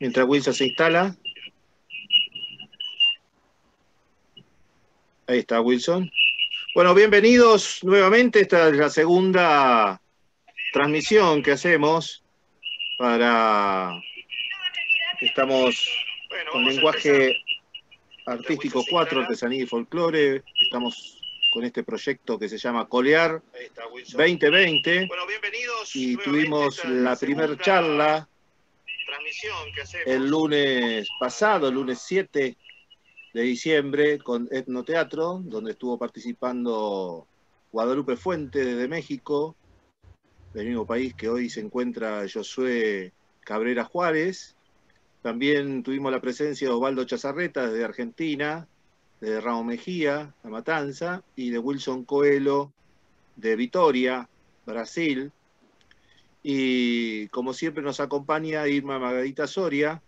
Mientras Wilson se instala. Ahí está Wilson. Bueno, bienvenidos nuevamente. Esta es la segunda transmisión que hacemos para... Estamos con lenguaje artístico 4, artesanía y folclore. Estamos con este proyecto que se llama Colear 2020. Y tuvimos la primera charla el lunes pasado, el lunes 7 de diciembre, con Etnoteatro, donde estuvo participando Guadalupe Fuente desde México, del mismo país que hoy se encuentra Josué Cabrera Juárez. También tuvimos la presencia de Osvaldo Chazarreta desde Argentina, de Ramos Mejía, La Matanza, y de Wilson Coelho de Vitória, Brasil. Y como siempre nos acompaña Irma Margarita Soria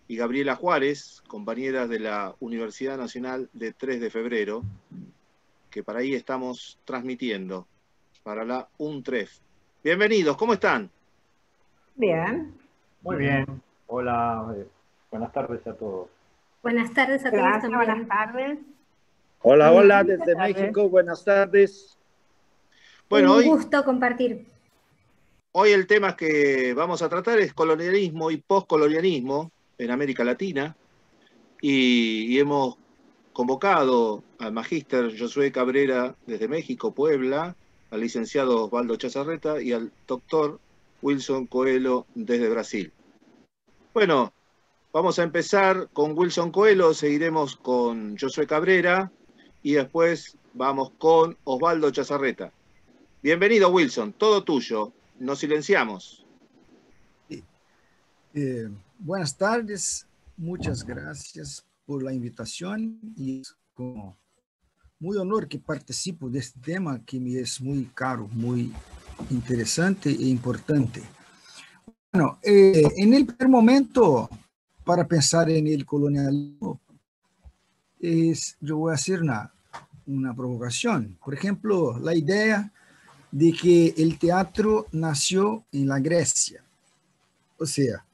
y Gabriela Juárez, compañeras de la Universidad Nacional de 3 de Febrero, que para ahí estamos transmitiendo para la UNTREF. Bienvenidos, ¿cómo están? Bien. Muy bien. Hola, buenas tardes a todos. Buenas tardes a todos también. Buenas tardes. Hola, hola, desde México, buenas tardes. Bueno, Un gusto compartir. Hoy el tema que vamos a tratar es colonialismo y postcolonialismo en América Latina, y hemos convocado al magíster Josué Cabrera desde México, Puebla, al licenciado Osvaldo Chazarreta y al doctor Wilson Coelho desde Brasil. Bueno, vamos a empezar con Wilson Coelho, seguiremos con Josué Cabrera y después vamos con Osvaldo Chazarreta. Bienvenido, Wilson, todo tuyo. Nos silenciamos. Buenas tardes, muchas gracias por la invitación y es como muy honor que participo de este tema que me es muy caro, muy interesante e importante. Bueno, en el primer momento, para pensar en el colonialismo, yo voy a hacer una provocación. Por ejemplo, la idea de que el teatro nació en la Grecia. O sea,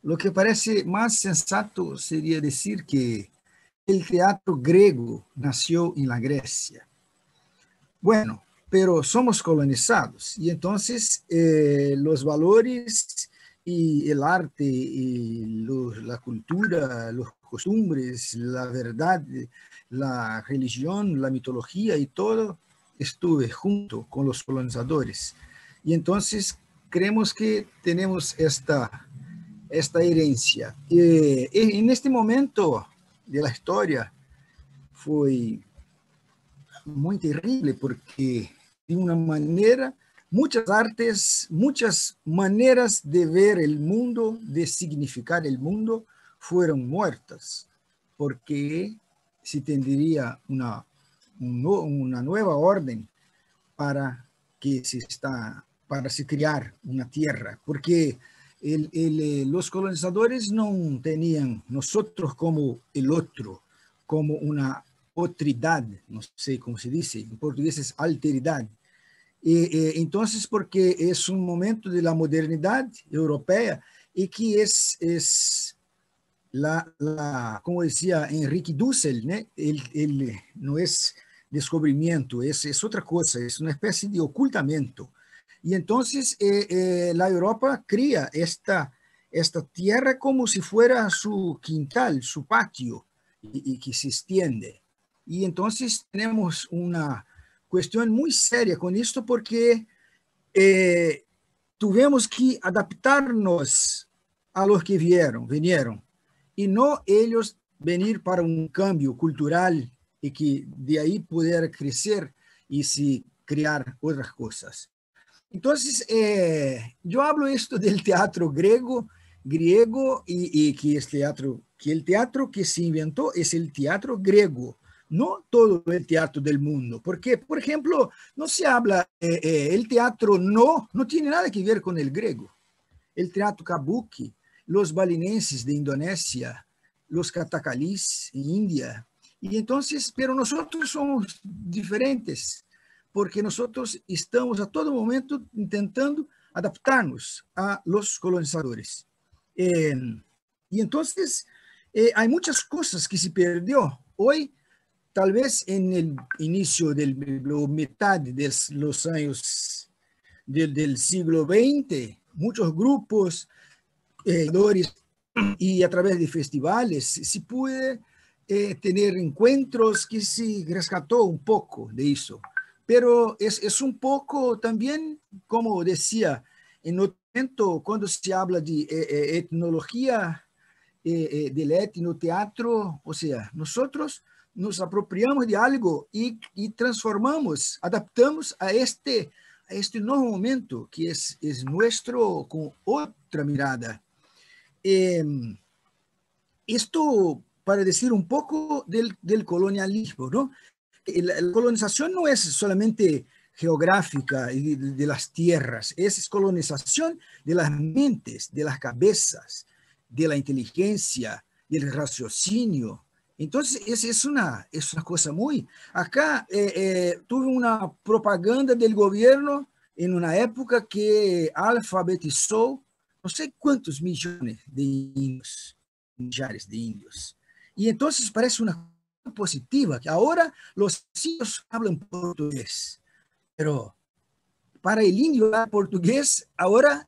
lo que parece más sensato sería decir que el teatro griego nació en la Grecia. Bueno, pero somos colonizados y entonces los valores y el arte y la cultura, los costumbres, la verdad, la religión, la mitología y todo estuve junto con los colonizadores. Y entonces creemos que tenemos esta herencia. En este momento de la historia fue muy terrible porque de una manera, muchas artes, muchas maneras de ver el mundo, de significar el mundo, fueron muertas porque se tendría una nueva orden para se crear una tierra, porque los colonizadores no tenían nosotros como el otro, como una otridad, no sé cómo se dice, en portugués es alteridad. Entonces, porque es un momento de la modernidad europea y que es como decía Enrique Dussel, ¿no? No es descubrimiento, es otra cosa, es una especie de ocultamiento. Y entonces la Europa cría esta tierra como si fuera su quintal, su patio, y que se extiende. Y entonces tenemos una cuestión muy seria con esto porque tuvimos que adaptarnos a los que vinieron y no ellos venir para un cambio cultural y que de ahí pudiera crecer y se crear otras cosas. Entonces, yo hablo esto del teatro griego y que el teatro que se inventó es el teatro griego, no todo el teatro del mundo. Porque, por ejemplo, no se habla, el teatro no tiene nada que ver con el griego. El teatro kabuki, los balinenses de Indonesia, los katakalís en India. Y entonces, pero nosotros somos diferentes, porque nosotros estamos a todo momento intentando adaptarnos a los colonizadores. Y entonces hay muchas cosas que se perdió. Hoy, tal vez en el inicio de la mitad de los años del siglo XX, muchos grupos y a través de festivales se puede tener encuentros que se rescató un poco de eso. Pero es un poco también, como decía, en otro momento, cuando se habla de etnología, del etnoteatro, o sea, nosotros nos apropiamos de algo y transformamos, adaptamos a este nuevo momento que es nuestro con otra mirada. Esto para decir un poco del colonialismo, ¿no? La colonización no es solamente geográfica y de las tierras, es colonización de las mentes, de las cabezas, de la inteligencia, del raciocinio. Entonces, es una cosa muy... Acá tuve una propaganda del gobierno en una época que alfabetizó no sé cuántos millones de indios, millares de indios. Y entonces parece una cosa positiva, que ahora los indios hablan portugués, pero para el indio hablar portugués, ahora,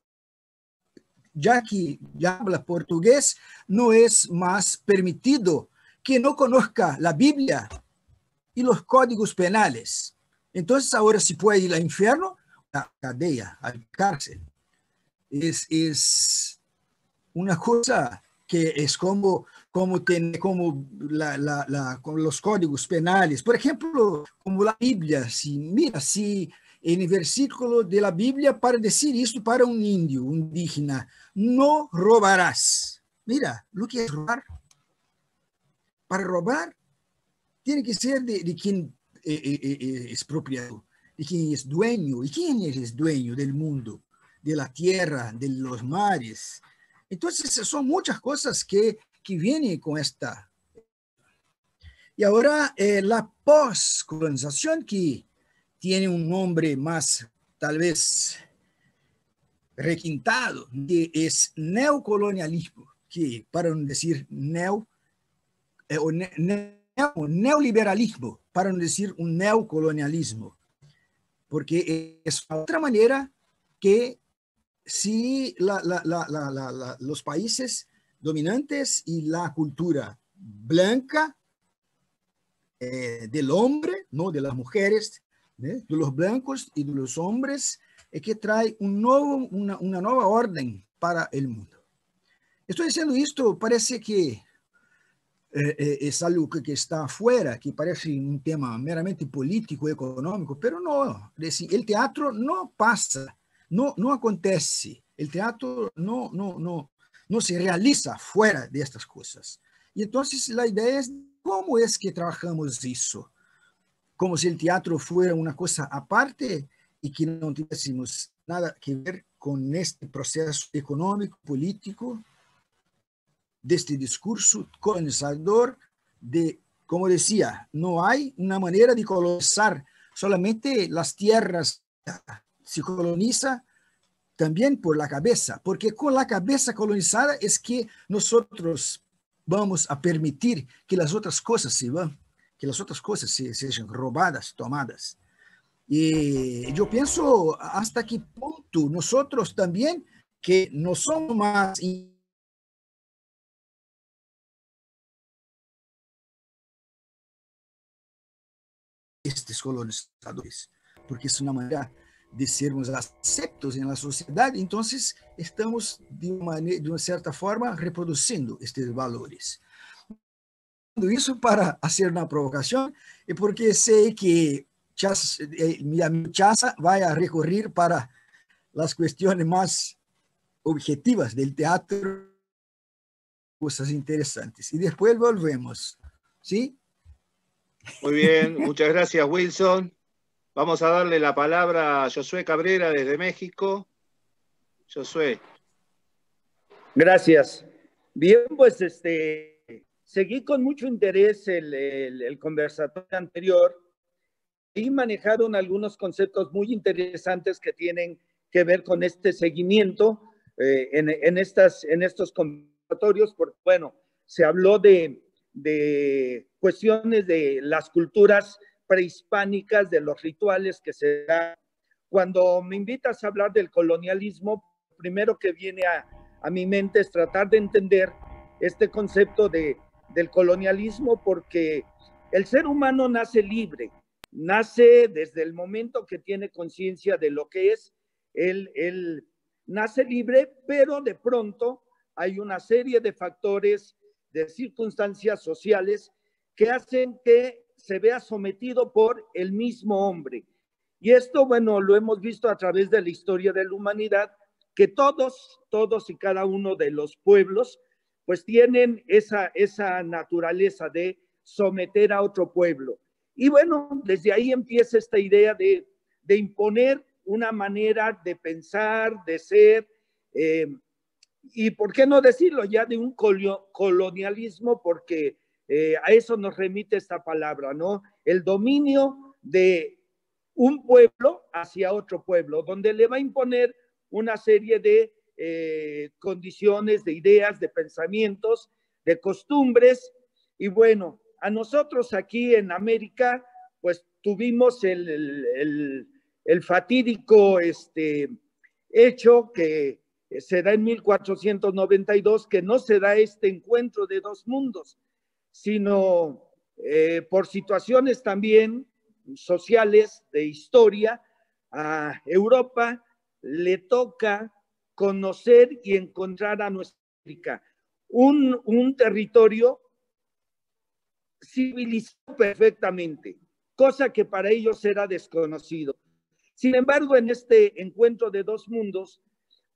ya que ya habla portugués, no es más permitido que no conozca la Biblia y los códigos penales. Entonces ahora se puede ir al infierno, a la cadea, a la cárcel. Es una cosa que es como los códigos penales. Por ejemplo, como la Biblia, si en el versículo de la Biblia para decir esto para un indio, un indígena, no robarás. Mira, lo que es robar. Para robar, tiene que ser de quien es propietario, de quien es dueño. ¿Y quién es dueño del mundo, de la tierra, de los mares? Entonces, son muchas cosas que vienen con esta. Y ahora, la poscolonización, que tiene un nombre más, tal vez, requintado, que es neocolonialismo, que para no decir neoliberalismo, para no decir un neocolonialismo, porque es otra manera que si los países dominantes y la cultura blanca del hombre, no de las mujeres, de los blancos y de los hombres, es que trae una nueva orden para el mundo. Estoy diciendo esto, parece que es algo que está afuera, que parece un tema meramente político, económico, pero no, el teatro no pasa, no acontece, el teatro no se realiza fuera de estas cosas. Y entonces la idea es, ¿cómo es que trabajamos eso? Como si el teatro fuera una cosa aparte y que no tuviésemos nada que ver con este proceso económico, político, de este discurso colonizador de, como decía, no hay una manera de colonizar solamente las tierras, se coloniza también por la cabeza, porque con la cabeza colonizada es que nosotros vamos a permitir que las otras cosas se van, que las otras cosas sean robadas, tomadas. Y yo pienso hasta qué punto nosotros también, que no somos más estos colonizadores, porque es una manera de sermos aceptos en la sociedad, entonces estamos de una cierta forma reproduciendo estos valores. Eso para hacer una provocación, y porque sé que mi amigo Chasa va a recurrir para las cuestiones más objetivas del teatro, cosas interesantes. Y después volvemos, ¿sí? Muy bien, muchas gracias, Wilson. Vamos a darle la palabra a Josué Cabrera desde México. Josué. Gracias. Bien, pues seguí con mucho interés el conversatorio anterior y manejaron algunos conceptos muy interesantes que tienen que ver con este seguimiento en estos conversatorios conversatorios, porque, bueno, se habló de cuestiones de las culturas prehispánicas, de los rituales que se dan. Cuando me invitas a hablar del colonialismo, primero que viene a mi mente es tratar de entender este concepto del colonialismo, porque el ser humano nace libre, nace desde el momento que tiene conciencia de lo que es, él nace libre, pero de pronto hay una serie de factores, de circunstancias sociales que hacen que se vea sometido por el mismo hombre. Y esto, bueno, lo hemos visto a través de la historia de la humanidad, que todos y cada uno de los pueblos, pues tienen esa naturaleza de someter a otro pueblo. Y bueno, desde ahí empieza esta idea de imponer una manera de pensar, de ser, y por qué no decirlo ya de un colonialismo, porque a eso nos remite esta palabra, ¿no? El dominio de un pueblo hacia otro pueblo, donde le va a imponer una serie de condiciones, de ideas, de pensamientos, de costumbres. Y bueno, a nosotros aquí en América, pues tuvimos el fatídico hecho que se da en 1492, que no se da este encuentro de dos mundos, sino por situaciones también sociales de historia, a Europa le toca conocer y encontrar a nuestra América, un territorio civilizado perfectamente, cosa que para ellos era desconocido. Sin embargo, en este encuentro de dos mundos,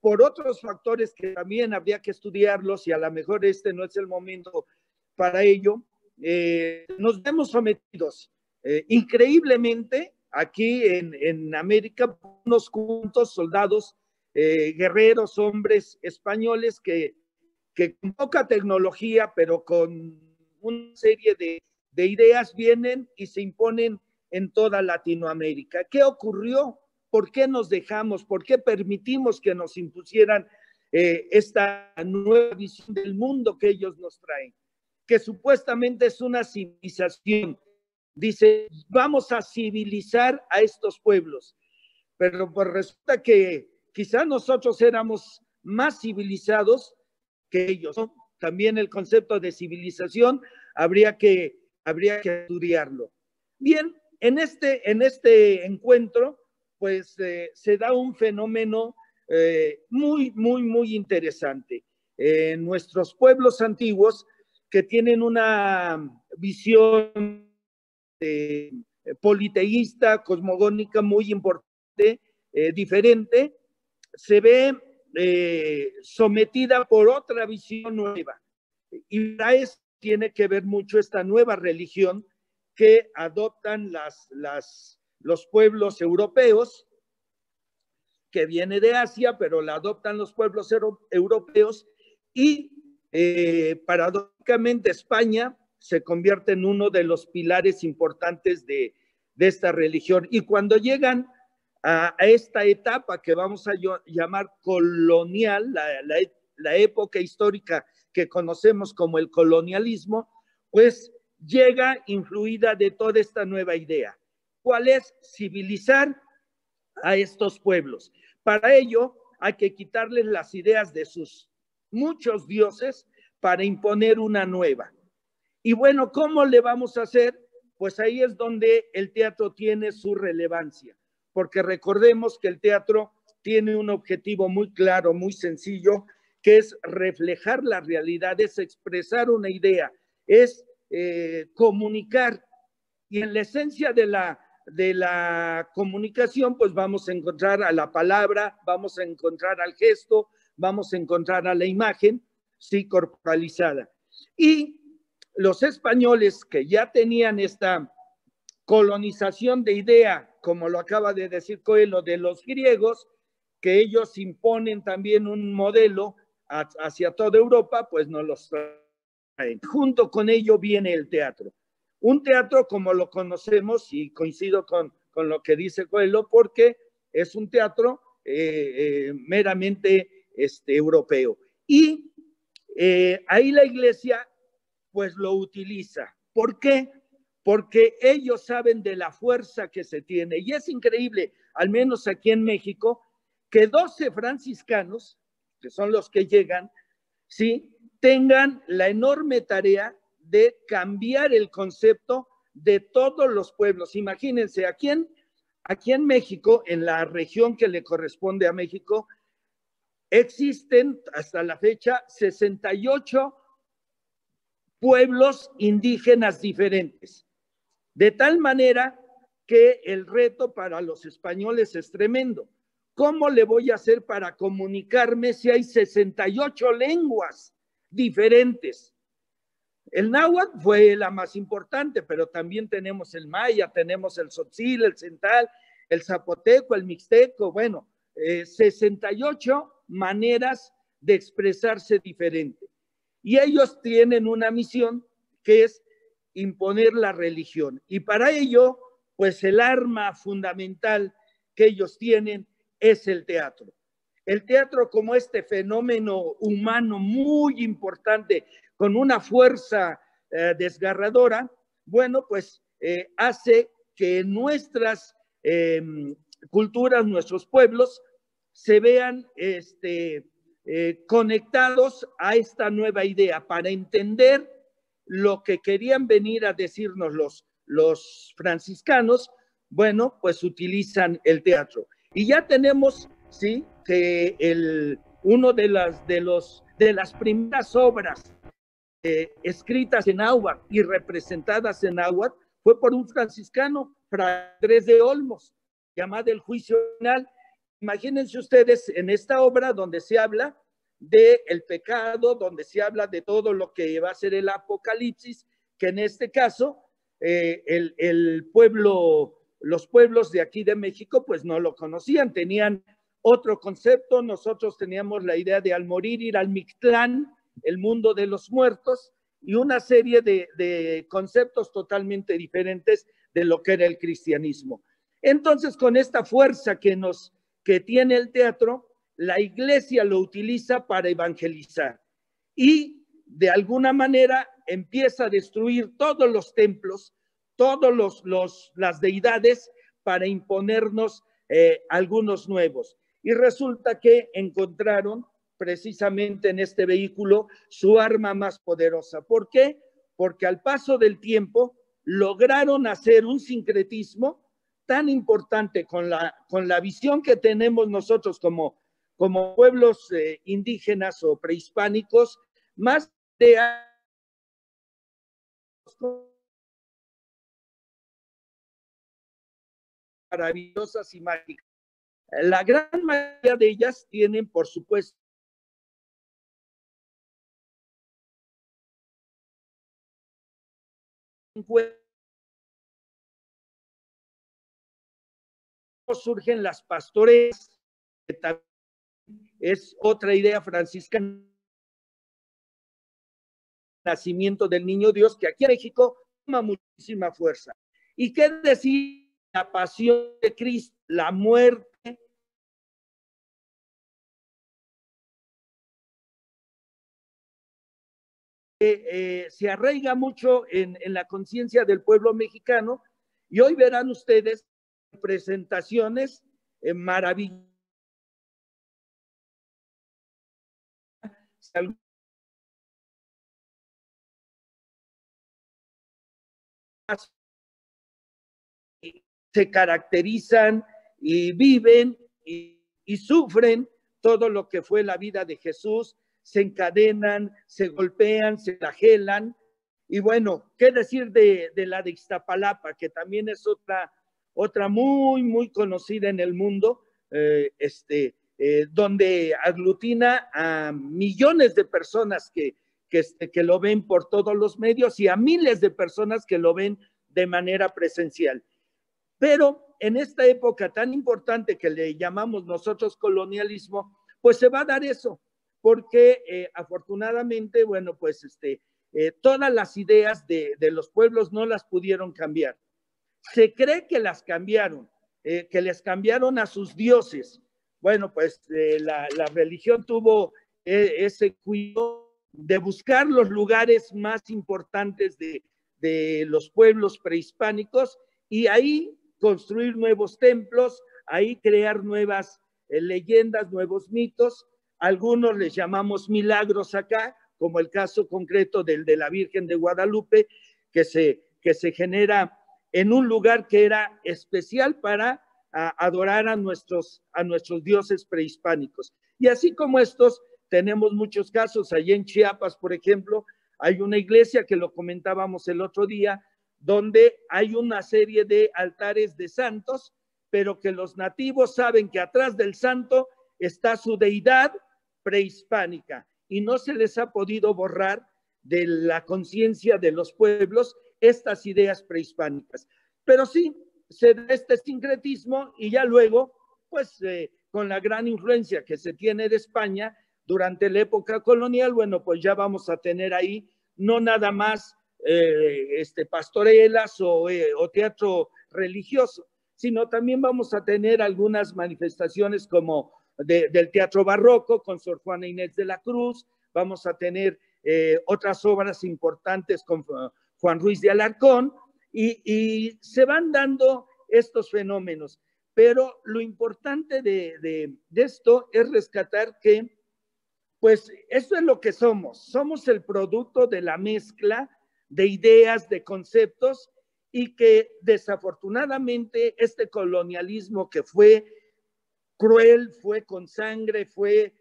por otros factores que también habría que estudiarlos, y a lo mejor este no es el momento para ello, nos vemos sometidos increíblemente aquí en América, unos cuantos soldados, guerreros, hombres españoles que con poca tecnología, pero con una serie de ideas vienen y se imponen en toda Latinoamérica. ¿Qué ocurrió? ¿Por qué nos dejamos? ¿Por qué permitimos que nos impusieran esta nueva visión del mundo que ellos nos traen? Que supuestamente es una civilización. Dice, vamos a civilizar a estos pueblos. Pero pues resulta que quizá nosotros éramos más civilizados que ellos, ¿no? También el concepto de civilización habría que estudiarlo. Bien, en este encuentro, pues se da un fenómeno muy interesante. Nuestros pueblos antiguos, que tienen una visión politeísta, cosmogónica muy importante, diferente, se ve sometida por otra visión nueva. Y para eso tiene que ver mucho esta nueva religión que adoptan los pueblos europeos, que viene de Asia, pero la adoptan los pueblos europeos, y paradójicamente España se convierte en uno de los pilares importantes de esta religión. Y cuando llegan a esta etapa que vamos a llamar colonial, la época histórica que conocemos como el colonialismo, pues llega influida de toda esta nueva idea. ¿Cuál es? Civilizar a estos pueblos. Para ello hay que quitarles las ideas de sus muchos dioses para imponer una nueva. Y bueno, ¿cómo le vamos a hacer? Pues ahí es donde el teatro tiene su relevancia, porque recordemos que el teatro tiene un objetivo muy claro, muy sencillo, que es reflejar la realidad, es expresar una idea, es comunicar. Y en la esencia de la comunicación, pues vamos a encontrar a la palabra, vamos a encontrar al gesto, vamos a encontrar a la imagen, sí, corporalizada. Y los españoles, que ya tenían esta colonización de idea, como lo acaba de decir Coelho, de los griegos, que ellos imponen también un modelo hacia toda Europa, pues nos los traen. Junto con ello viene el teatro. Un teatro como lo conocemos, y coincido con lo que dice Coelho, porque es un teatro meramente europeo. Y ahí la iglesia pues lo utiliza. ¿Por qué? Porque ellos saben de la fuerza que se tiene. Y es increíble, al menos aquí en México, que 12 franciscanos, que son los que llegan, ¿sí?, tengan la enorme tarea de cambiar el concepto de todos los pueblos. Imagínense, aquí en México, en la región que le corresponde a México, existen hasta la fecha 68 pueblos indígenas diferentes. De tal manera que el reto para los españoles es tremendo. ¿Cómo le voy a hacer para comunicarme si hay 68 lenguas diferentes? El náhuatl fue la más importante, pero también tenemos el maya, tenemos el tzotzil, el central, el zapoteco, el mixteco, bueno, 68 maneras de expresarse diferente. Y ellos tienen una misión que es imponer la religión. Y para ello, pues el arma fundamental que ellos tienen es el teatro. El teatro como este fenómeno humano muy importante, con una fuerza desgarradora, bueno, pues hace que nuestras culturas, nuestros pueblos, se vean conectados a esta nueva idea para entender lo que querían venir a decirnos los franciscanos. Bueno, pues utilizan el teatro. Y ya tenemos, sí, que uno de las primeras obras escritas en náhuatl y representadas en náhuatl fue por un franciscano, Fray Andrés de Olmos, llamado El Juicio Final. Imagínense ustedes en esta obra donde se habla del pecado, donde se habla de todo lo que va a ser el apocalipsis, que en este caso los pueblos de aquí de México pues no lo conocían, tenían otro concepto. Nosotros teníamos la idea de al morir ir al Mictlán, el mundo de los muertos, y una serie de conceptos totalmente diferentes de lo que era el cristianismo. Entonces, con esta fuerza que tiene el teatro, la iglesia lo utiliza para evangelizar y de alguna manera empieza a destruir todos los templos, todas las deidades, para imponernos algunos nuevos. Y resulta que encontraron precisamente en este vehículo su arma más poderosa. ¿Por qué? Porque al paso del tiempo lograron hacer un sincretismo tan importante con la visión que tenemos nosotros como pueblos indígenas o prehispánicos, más de maravillosas y mágicas. La gran mayoría de ellas tienen, por supuesto, surgen las pastoreas, que también es otra idea franciscana, nacimiento del niño Dios, que aquí en México toma muchísima fuerza. ¿Y qué decir la pasión de Cristo, la muerte? Se arraiga mucho en la conciencia del pueblo mexicano, y hoy verán ustedes presentaciones maravillosas. Se caracterizan y viven y sufren todo lo que fue la vida de Jesús, se encadenan, se golpean, se flagelan. Y bueno, ¿qué decir de la de Iztapalapa, que también es otra muy, muy conocida en el mundo, donde aglutina a millones de personas que lo ven por todos los medios y a miles de personas que lo ven de manera presencial? Pero en esta época tan importante que le llamamos nosotros colonialismo, pues se va a dar eso, porque afortunadamente, bueno, pues todas las ideas de los pueblos no las pudieron cambiar. Se cree que las cambiaron, que les cambiaron a sus dioses. Bueno, pues la religión tuvo ese cuidado buscar los lugares más importantes de los pueblos prehispánicos y ahí construir nuevos templos, ahí crear nuevas leyendas, nuevos mitos. Algunos les llamamos milagros acá, como el caso concreto del de la Virgen de Guadalupe, que se genera en un lugar que era especial para adorar a nuestros dioses prehispánicos. Y así como estos, tenemos muchos casos. Allí en Chiapas, por ejemplo, hay una iglesia que lo comentábamos el otro día, donde hay una serie de altares de santos, pero que los nativos saben que atrás del santo está su deidad prehispánica y no se les ha podido borrar de la conciencia de los pueblos estas ideas prehispánicas. Pero sí, se da este sincretismo y ya luego, pues con la gran influencia que se tiene de España durante la época colonial, bueno, pues ya vamos a tener ahí no nada más pastorelas o teatro religioso, sino también vamos a tener algunas manifestaciones como del teatro barroco con Sor Juana Inés de la Cruz, vamos a tener otras obras importantes con Juan Ruiz de Alarcón, y se van dando estos fenómenos. Pero lo importante de esto es rescatar que, pues, esto es lo que somos el producto de la mezcla de ideas, de conceptos, y que desafortunadamente este colonialismo que fue cruel, fue con sangre, fue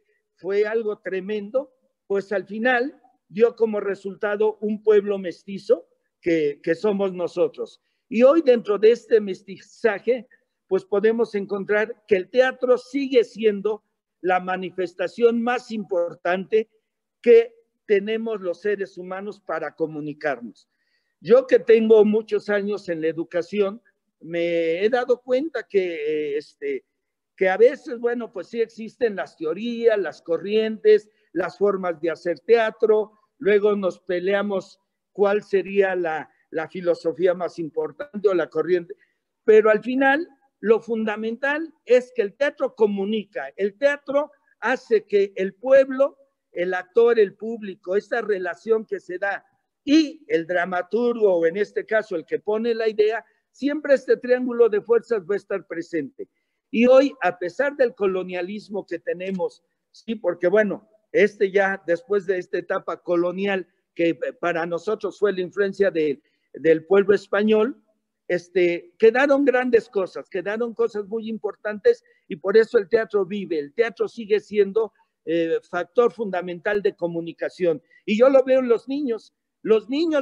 algo tremendo, pues al final dio como resultado un pueblo mestizo que somos nosotros. Y hoy dentro de este mestizaje, pues podemos encontrar que el teatro sigue siendo la manifestación más importante que tenemos los seres humanos para comunicarnos. Yo que tengo muchos años en la educación, me he dado cuenta que a veces, bueno, pues sí existen las teorías, las corrientes, las formas de hacer teatro, luego nos peleamos cuál sería la filosofía más importante o la corriente, pero al final lo fundamental es que el teatro comunica, el teatro hace que el pueblo, el actor, el público, esta relación que se da y el dramaturgo, o en este caso el que pone la idea, siempre este triángulo de fuerzas va a estar presente. Y hoy, a pesar del colonialismo que tenemos, sí, porque bueno, ya después de esta etapa colonial que para nosotros fue la influencia del pueblo español, quedaron grandes cosas, quedaron cosas muy importantes y por eso el teatro vive, el teatro sigue siendo factor fundamental de comunicación. Y yo lo veo en los niños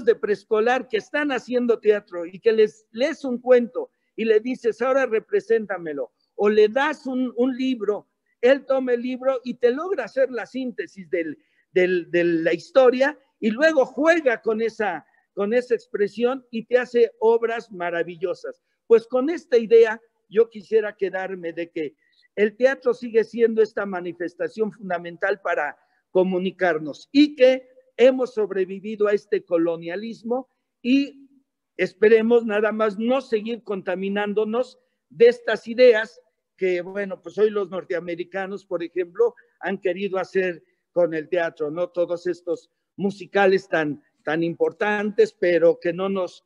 de preescolar que están haciendo teatro y que les lees un cuento y le dices, ahora represéntamelo, o le das un libro, él toma el libro y te logra hacer la síntesis de la historia y luego juega con esa expresión y te hace obras maravillosas. Pues con esta idea yo quisiera quedarme de que el teatro sigue siendo esta manifestación fundamental para comunicarnos y que hemos sobrevivido a este colonialismo y esperemos nada más no seguir contaminándonos de estas ideas que, bueno, pues hoy los norteamericanos, por ejemplo, han querido hacer con el teatro, ¿no? Todos estos musicales tan importantes, pero que no nos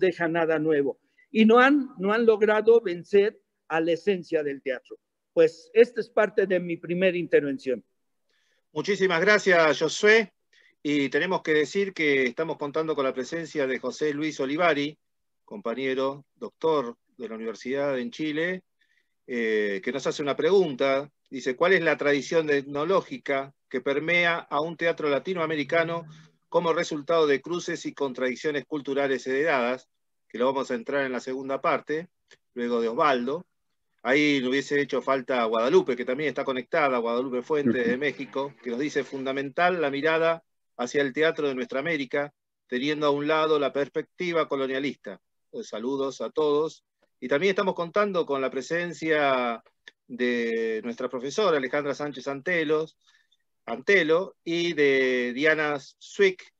dejan nada nuevo. Y no han logrado vencer a la esencia del teatro. Pues esta es parte de mi primera intervención. Muchísimas gracias, Josué. Y tenemos que decir que estamos contando con la presencia de José Luis Olivari, compañero, doctor de la Universidad en Chile, que nos hace una pregunta. Dice, ¿cuál es la tradición etnológica que permea a un teatro latinoamericano como resultado de cruces y contradicciones culturales heredadas? Que lo vamos a entrar en la segunda parte, luego de Osvaldo. Ahí le hubiese hecho falta Guadalupe, que también está conectada, Guadalupe Fuentes de México, que nos dice fundamental la mirada hacia el teatro de nuestra América, teniendo a un lado la perspectiva colonialista. Pues saludos a todos. Y también estamos contando con la presencia de nuestra profesora Alejandra Sánchez Antelo y de Diana Zwick,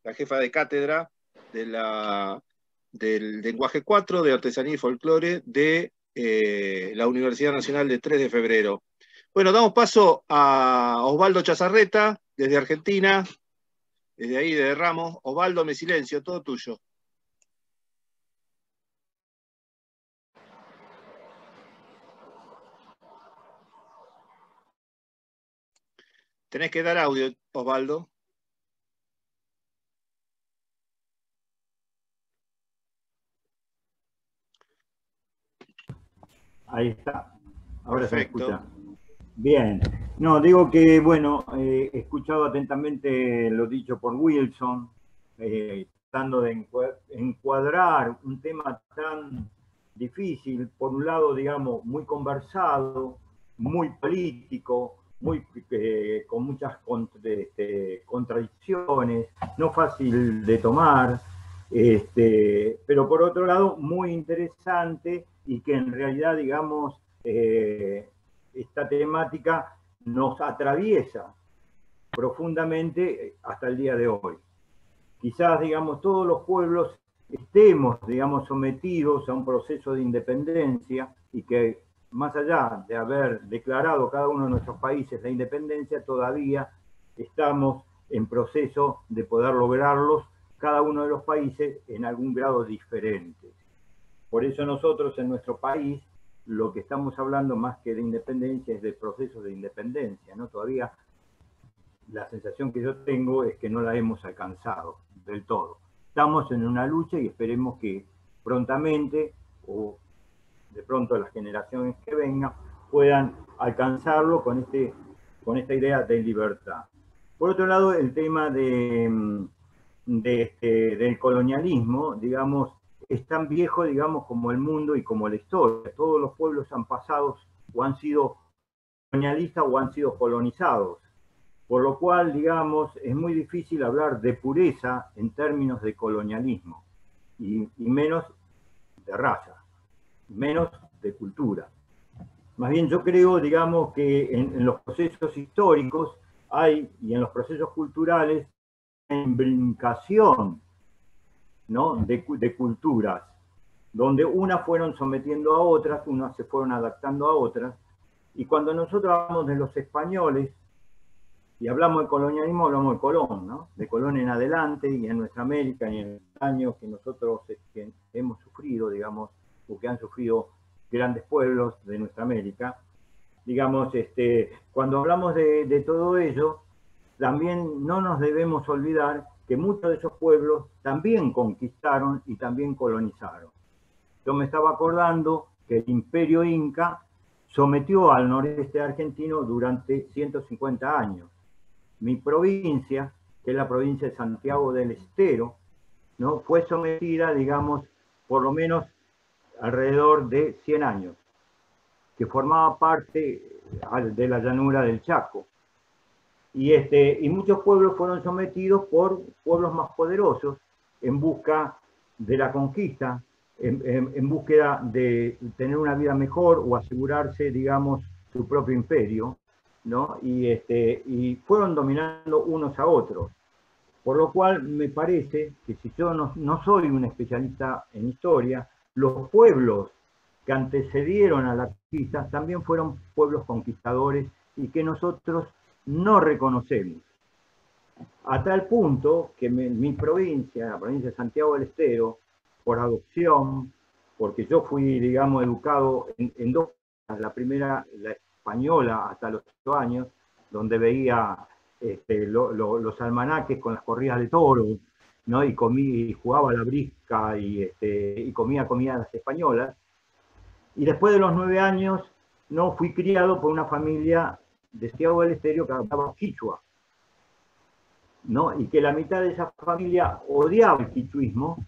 la jefa de cátedra del lenguaje 4 de Artesanía y Folclore de la Universidad Nacional de 3 de Febrero. Bueno, damos paso a Osvaldo Chazarreta, desde Argentina. Desde ahí de Ramos, Osvaldo, me silencio, todo tuyo. Tenés que dar audio, Osvaldo. Ahí está. Ahora Perfecto. se escucha. Bien. No, digo que, bueno, he escuchado atentamente lo dicho por Wilson, tratando de encuadrar un tema tan difícil, por un lado, digamos, muy conversado, muy político, con muchas contradicciones, no fácil de tomar, pero por otro lado, muy interesante y que en realidad, digamos, esta temática nos atraviesa profundamente hasta el día de hoy. Quizás, digamos, todos los pueblos estemos, digamos, sometidos a un proceso de independencia y que más allá de haber declarado cada uno de nuestros países la independencia, todavía estamos en proceso de poder lograrlos cada uno de los países en algún grado diferente. Por eso nosotros en nuestro país lo que estamos hablando más que de independencia es del proceso de independencia, ¿no? Todavía la sensación que yo tengo es que no la hemos alcanzado del todo. Estamos en una lucha y esperemos que prontamente, o de pronto las generaciones que vengan, puedan alcanzarlo con esta idea de libertad. Por otro lado, el tema del colonialismo, digamos, es tan viejo, digamos, como el mundo y como la historia. Todos los pueblos han pasado o han sido colonialistas o han sido colonizados. Por lo cual, digamos, es muy difícil hablar de pureza en términos de colonialismo, y menos de raza, menos de cultura. Más bien yo creo, digamos, que en los procesos históricos hay, y en los procesos culturales, una imbricación, ¿no?, de culturas, donde unas fueron sometiendo a otras, unas se fueron adaptando a otras, y cuando nosotros hablamos de los españoles, y hablamos de colonialismo, hablamos de Colón, ¿no? De Colón en adelante y en nuestra América y en los años que nosotros hemos sufrido, digamos, o que han sufrido grandes pueblos de nuestra América. Digamos, cuando hablamos de todo ello, también no nos debemos olvidar que muchos de esos pueblos también conquistaron y también colonizaron. Yo me estaba acordando que el Imperio Inca sometió al noreste argentino durante 150 años. Mi provincia, que es la provincia de Santiago del Estero, ¿no?, fue sometida, digamos, por lo menos alrededor de 100 años, que formaba parte de la llanura del Chaco. Y muchos pueblos fueron sometidos por pueblos más poderosos en busca de la conquista, en búsqueda de tener una vida mejor o asegurarse, digamos, su propio imperio, ¿no? Y fueron dominando unos a otros. Por lo cual me parece que si yo no soy un especialista en historia, los pueblos que antecedieron a la conquista también fueron pueblos conquistadores y que nosotros no reconocemos. A tal punto que mi provincia, la provincia de Santiago del Estero, por adopción, porque yo fui, digamos, educado en dos, la primera, la española, hasta los 8 años, donde veía los almanaques con las corridas de toros, ¿no? Y jugaba a la brisca y comía comidas españolas. Y después de los 9 años, no fui criado por una familia de Santiago del Estero que hablaba quichua, ¿no? Y que la mitad de esa familia odiaba el quichuismo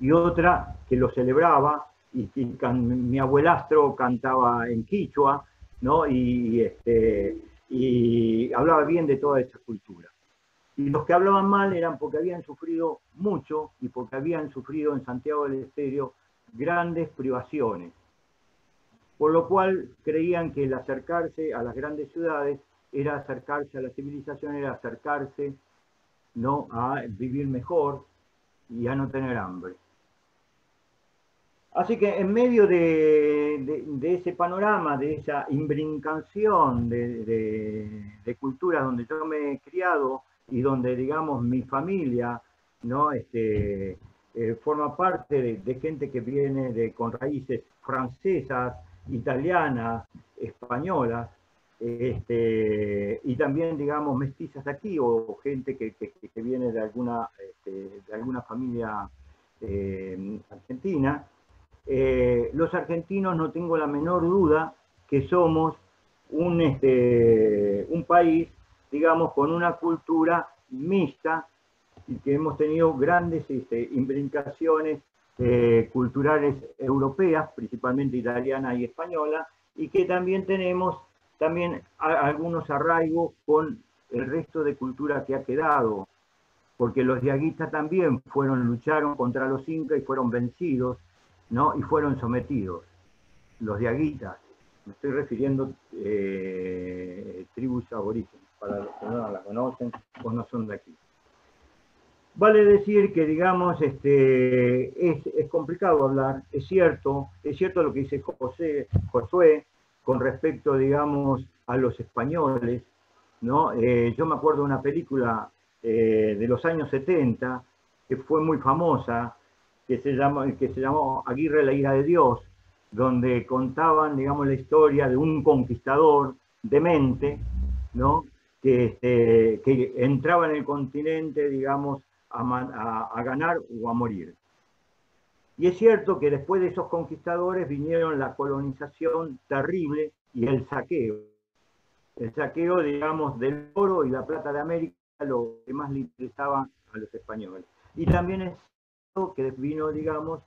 y otra que lo celebraba, y mi abuelastro cantaba en quichua, ¿no? Y hablaba bien de toda esa cultura. Y los que hablaban mal eran porque habían sufrido mucho y porque habían sufrido en Santiago del Estero grandes privaciones. Por lo cual creían que el acercarse a las grandes ciudades era acercarse a la civilización, era acercarse, ¿no?, a vivir mejor y a no tener hambre. Así que en medio de ese panorama, de esa imbrincación de culturas donde yo me he criado y donde, digamos, mi familia, ¿no? Forma parte de gente que viene con raíces francesas, italianas, españolas, y también, digamos, mestizas aquí, o gente que viene de alguna familia argentina. Los argentinos, no tengo la menor duda que somos un país, digamos, con una cultura mixta, y que hemos tenido grandes imbricaciones culturales europeas, principalmente italiana y española, y que también tenemos algunos arraigos con el resto de cultura que ha quedado, porque los diaguitas también lucharon contra los incas y fueron vencidos, ¿no? Y fueron sometidos. Los diaguitas, me estoy refiriendo tribus aborígenes, para los que no la conocen o no son de aquí. Vale decir que, digamos, es complicado hablar, es cierto lo que dice Josué con respecto, digamos, a los españoles, ¿no? Yo me acuerdo de una película de los años 70 que fue muy famosa, que se llamó Aguirre, la ira de Dios, donde contaban, digamos, la historia de un conquistador demente, ¿no? Que entraba en el continente, digamos, a ganar o a morir. Y es cierto que después de esos conquistadores vinieron la colonización terrible y el saqueo. El saqueo, digamos, del oro y la plata de América, lo que más le interesaba a los españoles. Y también es cierto que vino, digamos,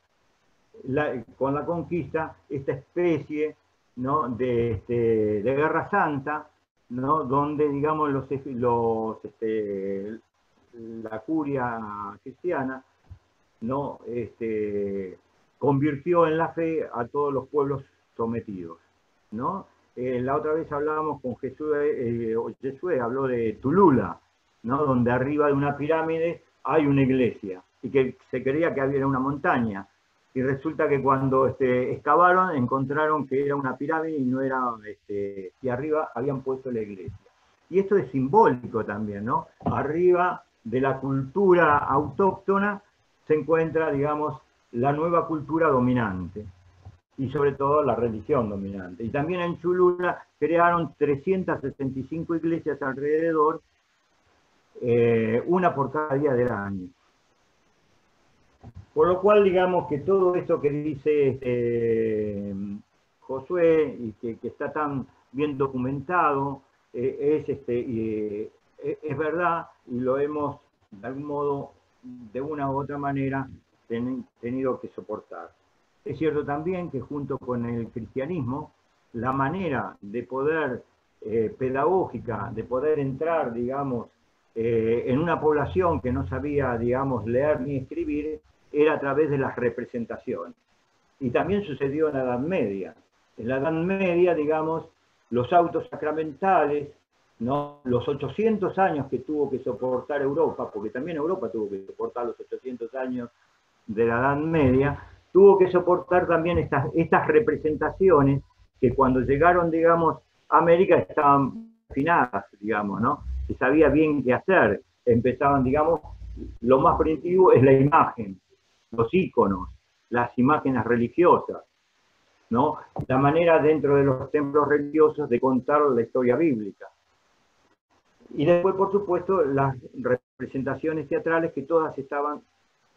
con la conquista, esta especie, ¿no? de Guerra Santa, ¿no? Donde, digamos, la curia cristiana, ¿no? Convirtió en la fe a todos los pueblos sometidos, ¿no? La otra vez hablábamos con Josué habló de Tulula, ¿no? Donde arriba de una pirámide hay una iglesia, y que se creía que había una montaña, y resulta que cuando excavaron encontraron que era una pirámide y no era, y arriba habían puesto la iglesia. Y esto es simbólico también, ¿no? Arriba de la cultura autóctona se encuentra, digamos, la nueva cultura dominante, y sobre todo la religión dominante. Y también en Cholula crearon 365 iglesias alrededor, una por cada día del año. Por lo cual, digamos que todo esto que dice Josué, y que está tan bien documentado, es verdad, y lo hemos, de algún modo, de una u otra manera, tenido que soportar. Es cierto también que junto con el cristianismo, la manera de poder pedagógica, de poder entrar, digamos, en una población que no sabía, digamos, leer ni escribir, era a través de las representaciones. Y también sucedió en la Edad Media. En la Edad Media, digamos, los autos sacramentales, ¿no? Los 800 años que tuvo que soportar Europa, porque también Europa tuvo que soportar los 800 años de la Edad Media, tuvo que soportar también estas representaciones que cuando llegaron, digamos, a América estaban afinadas, digamos, ¿no? Se sabía bien qué hacer. Empezaban, digamos, lo más primitivo es la imagen, los íconos, las imágenes religiosas, ¿no? La manera dentro de los templos religiosos de contar la historia bíblica. Y después, por supuesto, las representaciones teatrales que todas estaban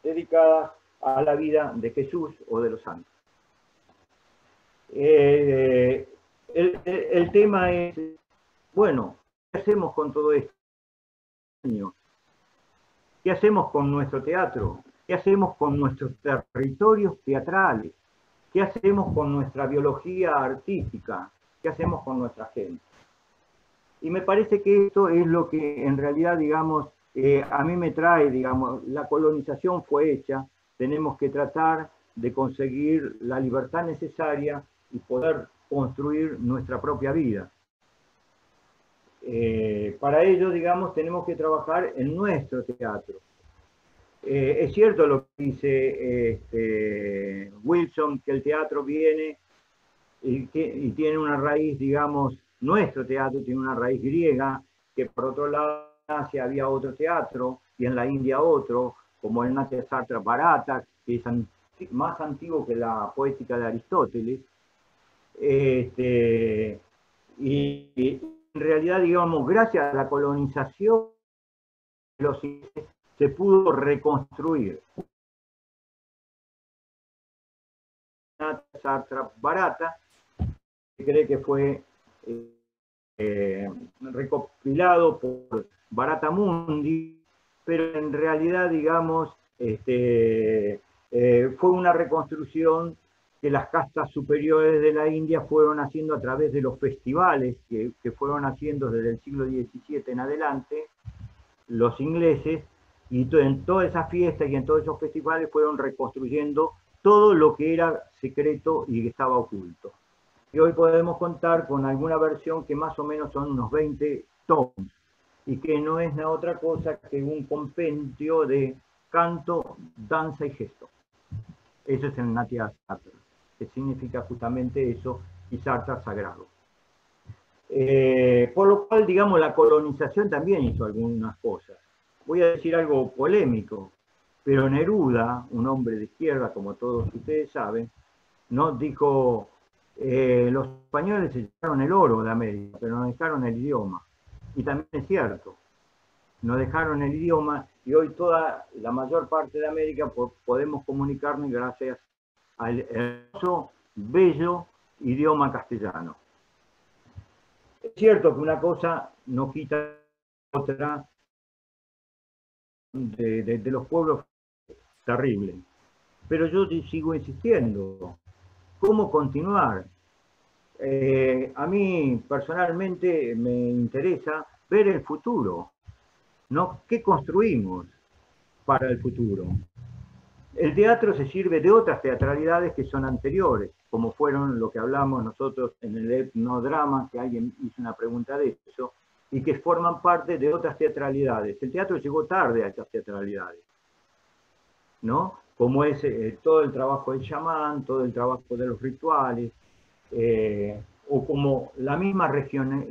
dedicadas a la vida de Jesús o de los santos. El tema es, bueno, ¿qué hacemos con todo esto? ¿Qué hacemos con nuestro teatro? ¿Qué hacemos con nuestros territorios teatrales? ¿Qué hacemos con nuestra biología artística? ¿Qué hacemos con nuestra gente? Y me parece que esto es lo que en realidad, digamos, a mí me trae, digamos, la colonización fue hecha, tenemos que tratar de conseguir la libertad necesaria y poder construir nuestra propia vida. Para ello, digamos, tenemos que trabajar en nuestro teatro. Es cierto lo que dice Wilson, que el teatro viene y tiene una raíz, digamos, nuestro teatro tiene una raíz griega, que por otro lado Asia había otro teatro y en la India otro, como el Natya Sartra Bharata, que es más antiguo que la poética de Aristóteles. Y en realidad, digamos, gracias a la colonización, se pudo reconstruir Sartra Bharata, se cree que fue recopilado por Bharata Mundi, pero en realidad, digamos, fue una reconstrucción que las castas superiores de la India fueron haciendo a través de los festivales que fueron haciendo desde el siglo XVII en adelante, los ingleses, y en todas esas fiestas y en todos esos festivales fueron reconstruyendo todo lo que era secreto y que estaba oculto. Y hoy podemos contar con alguna versión que más o menos son unos 20 tomos, y que no es nada otra cosa que un compendio de canto, danza y gesto. Eso es el Natya Sartra, que significa justamente eso, y Sartra sagrado. Por lo cual, digamos, la colonización también hizo algunas cosas. Voy a decir algo polémico, pero Neruda, un hombre de izquierda, como todos ustedes saben, ¿no? Dijo, los españoles se llevaron el oro de América, pero nos dejaron el idioma. Y también es cierto, nos dejaron el idioma y hoy toda la mayor parte de América podemos comunicarnos gracias al hermoso, bello idioma castellano. Es cierto que una cosa no quita otra de los pueblos terribles, pero yo sigo insistiendo. ¿Cómo continuar? A mí personalmente me interesa ver el futuro, ¿no? ¿Qué construimos para el futuro? El teatro se sirve de otras teatralidades que son anteriores, como fueron lo que hablamos nosotros en el etnodrama, que alguien hizo una pregunta de eso, y que forman parte de otras teatralidades. El teatro llegó tarde a esas teatralidades, ¿no? Como es todo el trabajo del chamán, todo el trabajo de los rituales, o como la misma religión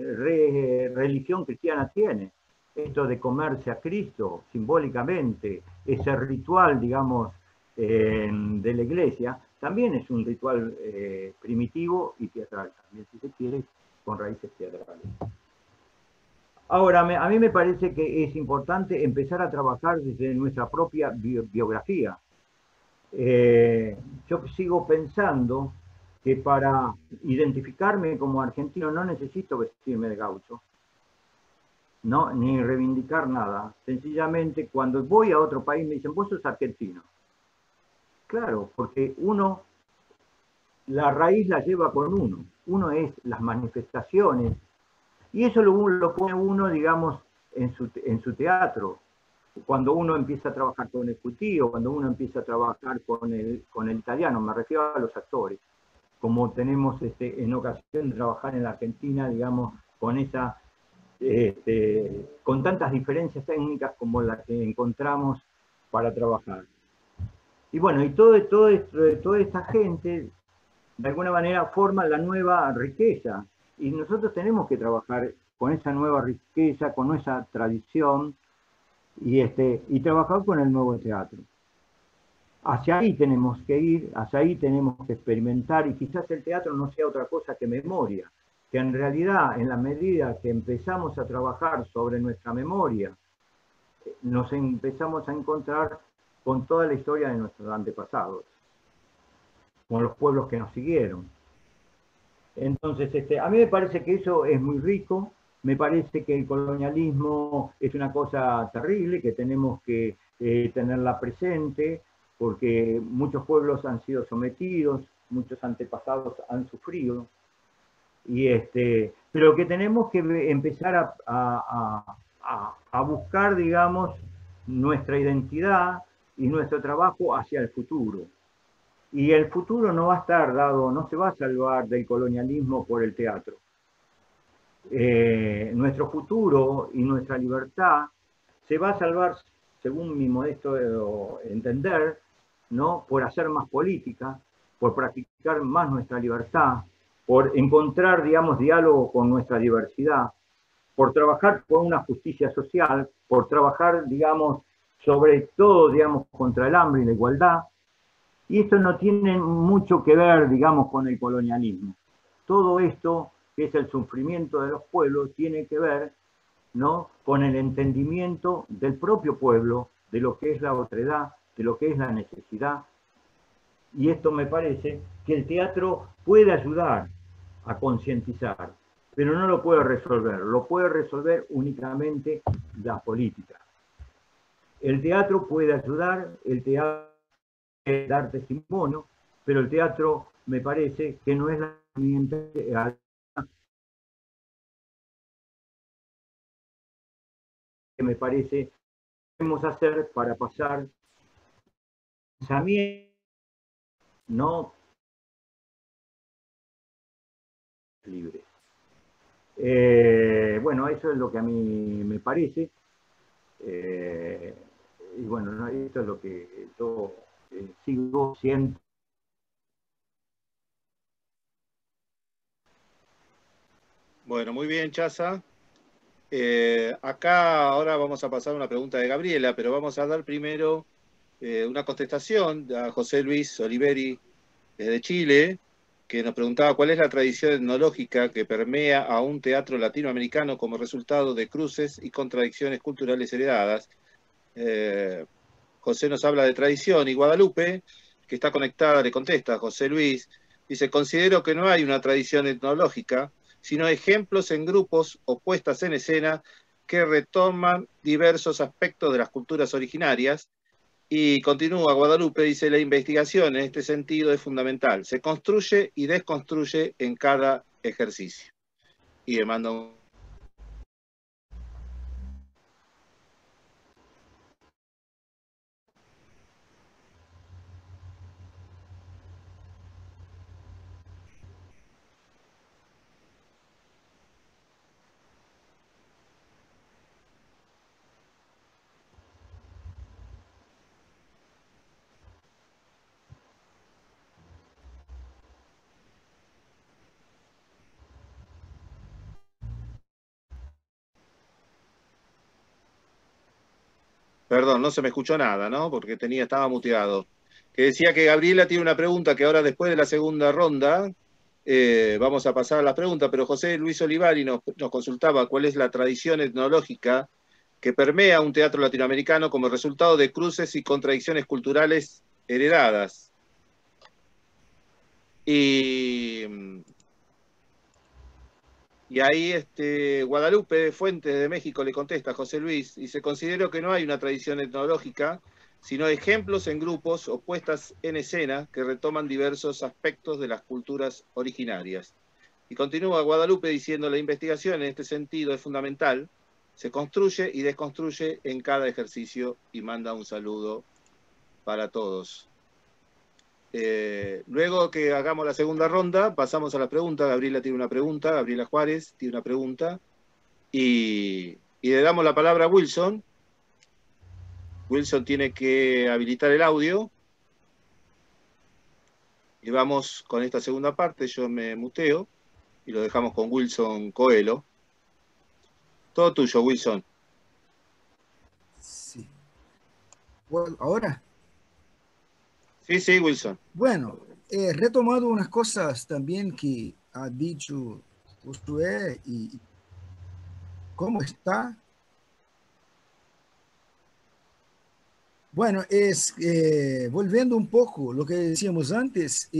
cristiana tiene, esto de comerse a Cristo simbólicamente, ese ritual, digamos, de la iglesia, también es un ritual primitivo y teatral, también si se quiere, con raíces teatrales. Ahora, a mí me parece que es importante empezar a trabajar desde nuestra propia biografía. Yo sigo pensando que para identificarme como argentino no necesito vestirme de gaucho, ¿no? Ni reivindicar nada. Sencillamente, cuando voy a otro país me dicen, vos sos argentino. Claro, porque uno, la raíz la lleva con uno. Uno es las manifestaciones. Y eso lo pone uno, digamos, en su teatro. Cuando uno empieza a trabajar con el cutío, cuando uno empieza a trabajar con el italiano, me refiero a los actores. Como tenemos en ocasión de trabajar en la Argentina, digamos, con con tantas diferencias técnicas como las que encontramos para trabajar. Y bueno, y toda esta gente, de alguna manera, forma la nueva riqueza. Y nosotros tenemos que trabajar con esa nueva riqueza, con esa tradición, y trabajar con el nuevo teatro. Hacia ahí tenemos que ir, hacia ahí tenemos que experimentar, y quizás el teatro no sea otra cosa que memoria, que en realidad, en la medida que empezamos a trabajar sobre nuestra memoria, nos empezamos a encontrar con toda la historia de nuestros antepasados, con los pueblos que nos siguieron. Entonces, a mí me parece que eso es muy rico, me parece que el colonialismo es una cosa terrible, que tenemos que tenerla presente, porque muchos pueblos han sido sometidos, muchos antepasados han sufrido, pero que tenemos que empezar a buscar, digamos, nuestra identidad y nuestro trabajo hacia el futuro. Y el futuro no va a estar dado, no se va a salvar del colonialismo por el teatro. Nuestro futuro y nuestra libertad se va a salvar, según mi modesto entender, ¿no? Por hacer más política, por practicar más nuestra libertad, por encontrar, digamos, diálogo con nuestra diversidad, por trabajar por una justicia social, por trabajar, digamos, sobre todo, digamos, contra el hambre y la igualdad. Y esto no tiene mucho que ver, digamos, con el colonialismo. Todo esto, que es el sufrimiento de los pueblos, tiene que ver, ¿no?, con el entendimiento del propio pueblo, de lo que es la otredad, de lo que es la necesidad. Y esto me parece que el teatro puede ayudar a concientizar, pero no lo puede resolver. Lo puede resolver únicamente la política. El teatro puede ayudar, el teatro puede dar testimonio, pero el teatro me parece que no es la herramienta que me parece que debemos hacer para pasar pensamiento, no libre. Bueno, eso es lo que a mí me parece. Y bueno, ¿no?, esto es lo que yo sigo siendo. Bueno, muy bien, Chaza. Acá ahora vamos a pasar a una pregunta de Gabriela, pero vamos a dar primero una contestación a José Luis Oliveri desde Chile, que nos preguntaba cuál es la tradición etnológica que permea a un teatro latinoamericano como resultado de cruces y contradicciones culturales heredadas. José nos habla de tradición y Guadalupe, que está conectada, le contesta a José Luis, dice, considero que no hay una tradición etnológica, sino ejemplos en grupos o puestas en escena que retoman diversos aspectos de las culturas originarias. Y continúa Guadalupe, dice, la investigación en este sentido es fundamental. Se construye y desconstruye en cada ejercicio. Y le manda un... Perdón, no se me escuchó nada, ¿no? Porque estaba muteado. Que decía que Gabriela tiene una pregunta que ahora después de la segunda ronda vamos a pasar a la pregunta, pero José Luis Olivari nos consultaba cuál es la tradición etnológica que permea un teatro latinoamericano como resultado de cruces y contradicciones culturales heredadas. Y ahí Guadalupe Fuentes de México le contesta a José Luis, y se consideró que no hay una tradición etnológica, sino ejemplos en grupos o puestas en escena que retoman diversos aspectos de las culturas originarias. Y continúa Guadalupe diciendo, la investigación en este sentido es fundamental, se construye y desconstruye en cada ejercicio, y manda un saludo para todos. Luego que hagamos la segunda ronda, pasamos a la pregunta. Gabriela tiene una pregunta, Gabriela Juárez tiene una pregunta, y le damos la palabra a Wilson. Wilson tiene que habilitar el audio. Y vamos con esta segunda parte, yo me muteo, y lo dejamos con Wilson Coelho. Todo tuyo, Wilson. Sí. Bueno, ahora, Sí, sí, Wilson. bueno, retomando unas cosas también que ha dicho Josué y cómo está. Bueno, volviendo un poco lo que decíamos antes,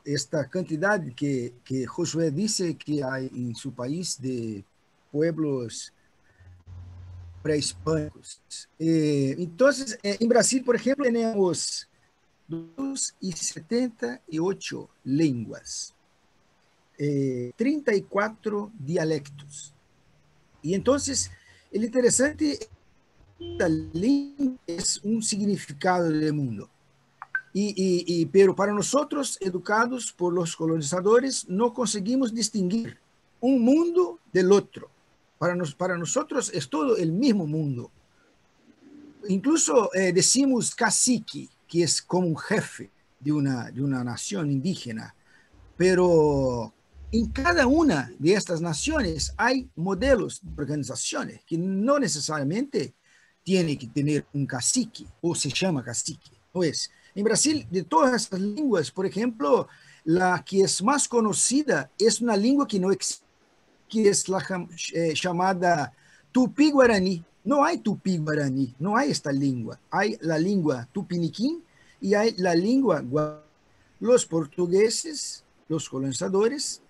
esta cantidad que Josué dice que hay en su país de pueblos prehispánicos. Entonces, en Brasil, por ejemplo, tenemos 278 lenguas, 34 dialectos. Y entonces, el interesante la lengua es un significado del mundo. Pero para nosotros, educados por los colonizadores, no conseguimos distinguir un mundo del otro. Para nosotros es todo el mismo mundo. Incluso decimos cacique, que es como un jefe de una nación indígena, pero en cada una de estas naciones hay modelos de organizaciones que no necesariamente tiene que tener un cacique o se llama cacique. No es. En Brasil, de todas estas lenguas, por ejemplo, la que es más conocida es una lengua que no existe, que es la llamada Tupi-Guaraní. No hay Tupi-Guaraní, no hay esta lengua. Hay la lengua Tupiniquim y hay la lengua Guaraní. Los portugueses, los colonizadores,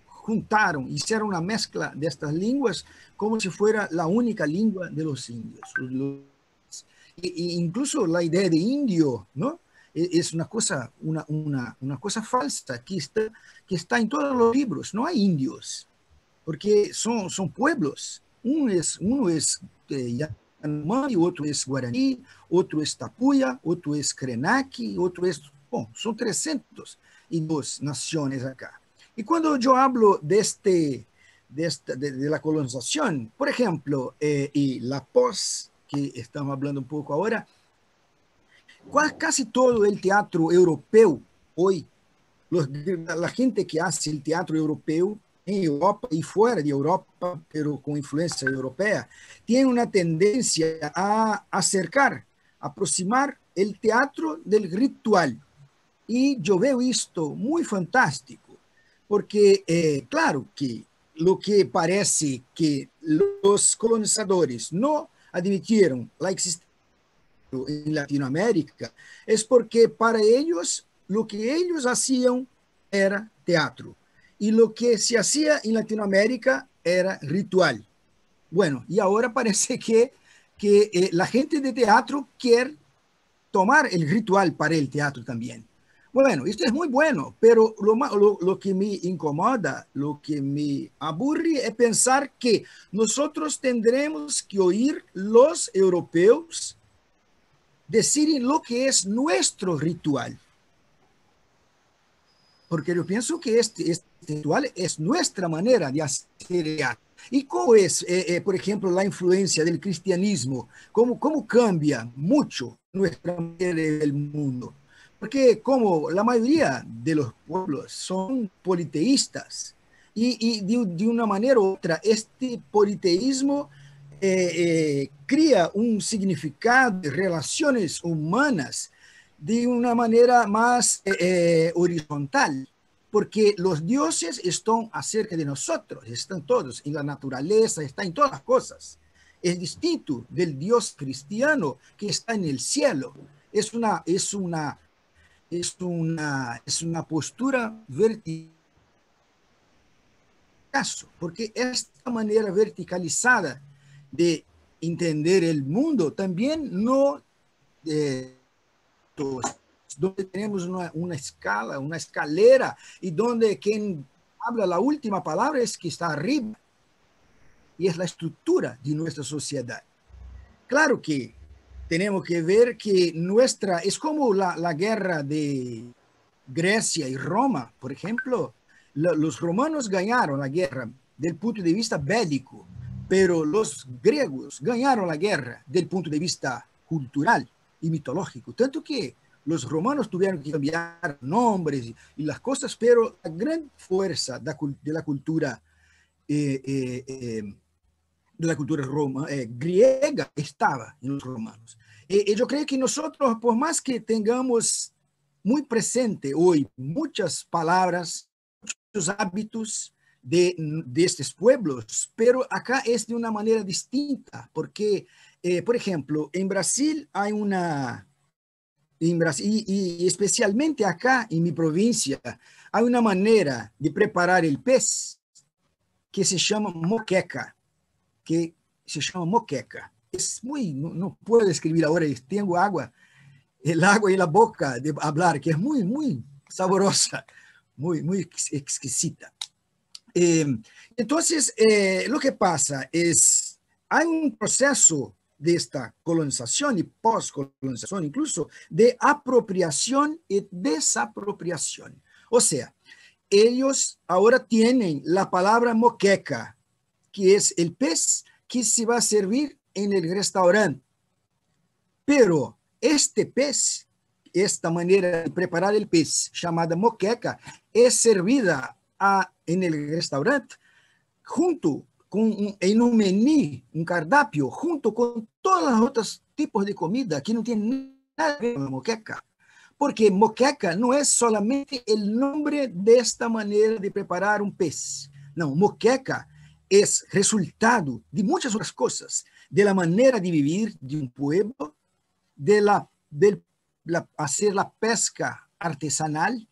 juntaron, hicieron una mezcla de estas lenguas como si fuera la única lengua de los indios. Incluso la idea de indio, ¿no? Es una cosa falsa que está en todos los libros. No hay indios, porque son pueblos. Uno es Yanomami, otro es Guaraní, otro es Tapuya, otro es Krenak, otro es... Bom, son 302 naciones acá. Y cuando yo hablo de la colonización, por ejemplo, y la pos, que estamos hablando un poco ahora, casi todo el teatro europeo hoy, la gente que hace el teatro europeo en Europa y fuera de Europa, pero con influencia europea, tiene una tendencia a aproximar el teatro del ritual. Y yo veo esto muy fantástico, porque claro que lo que parece que los colonizadores no admitieron la existencia en Latinoamérica es porque para ellos lo que ellos hacían era teatro y lo que se hacía en Latinoamérica era ritual. Bueno, y ahora parece que la gente de teatro quiere tomar el ritual para el teatro también. Bueno, esto es muy bueno, pero lo que me incomoda, lo que me aburre es pensar que nosotros tendremos que oír los europeos decir lo que es nuestro ritual. Porque yo pienso que este ritual es nuestra manera de hacer teatro. ¿Y cómo es, por ejemplo, la influencia del cristianismo? ¿Cómo cambia mucho nuestra manera del mundo? Porque como la mayoría de los pueblos son politeístas y de una manera u otra este politeísmo crea un significado de relaciones humanas de una manera más horizontal, porque los dioses están acerca de nosotros, están todos en la naturaleza, están en todas las cosas. Es distinto del Dios cristiano que está en el cielo. Es una postura vertical, porque esta manera verticalizada de entender el mundo también no donde tenemos una escala, una escalera, y donde quien habla la última palabra es que está arriba, y es la estructura de nuestra sociedad. Claro que tenemos que ver que es como la guerra de Grecia y Roma, por ejemplo. Los romanos ganaron la guerra del punto de vista bélico, pero los griegos ganaron la guerra del punto de vista cultural y mitológico, tanto que los romanos tuvieron que cambiar nombres y las cosas, pero la gran fuerza de la cultura griega estaba en los romanos. Yo creo que nosotros, por más que tengamos muy presente hoy muchas palabras, muchos hábitos de estos pueblos, pero acá es de una manera distinta, porque, por ejemplo, en Brasil hay y especialmente acá en mi provincia, hay una manera de preparar el pez que se llama moqueca, Es muy, no puedo escribir ahora, tengo el agua en la boca de hablar, que es muy, muy saborosa, muy, muy exquisita. Entonces, lo que pasa es, hay un proceso de esta colonización y poscolonización, incluso de apropiación y desapropiación. O sea, ellos ahora tienen la palabra moqueca, que es el pez que se va a servir en el restaurante. Pero este pez, esta manera de preparar el pez, llamada moqueca, es servida a en el restaurante, junto en un menú, un cardápio, junto con todos los otros tipos de comida que no tienen nada que ver con la moqueca. Porque moqueca no es solamente el nombre de esta manera de preparar un pez. No, moqueca es resultado de muchas otras cosas, de la manera de vivir de un pueblo, de hacer la pesca artesanal,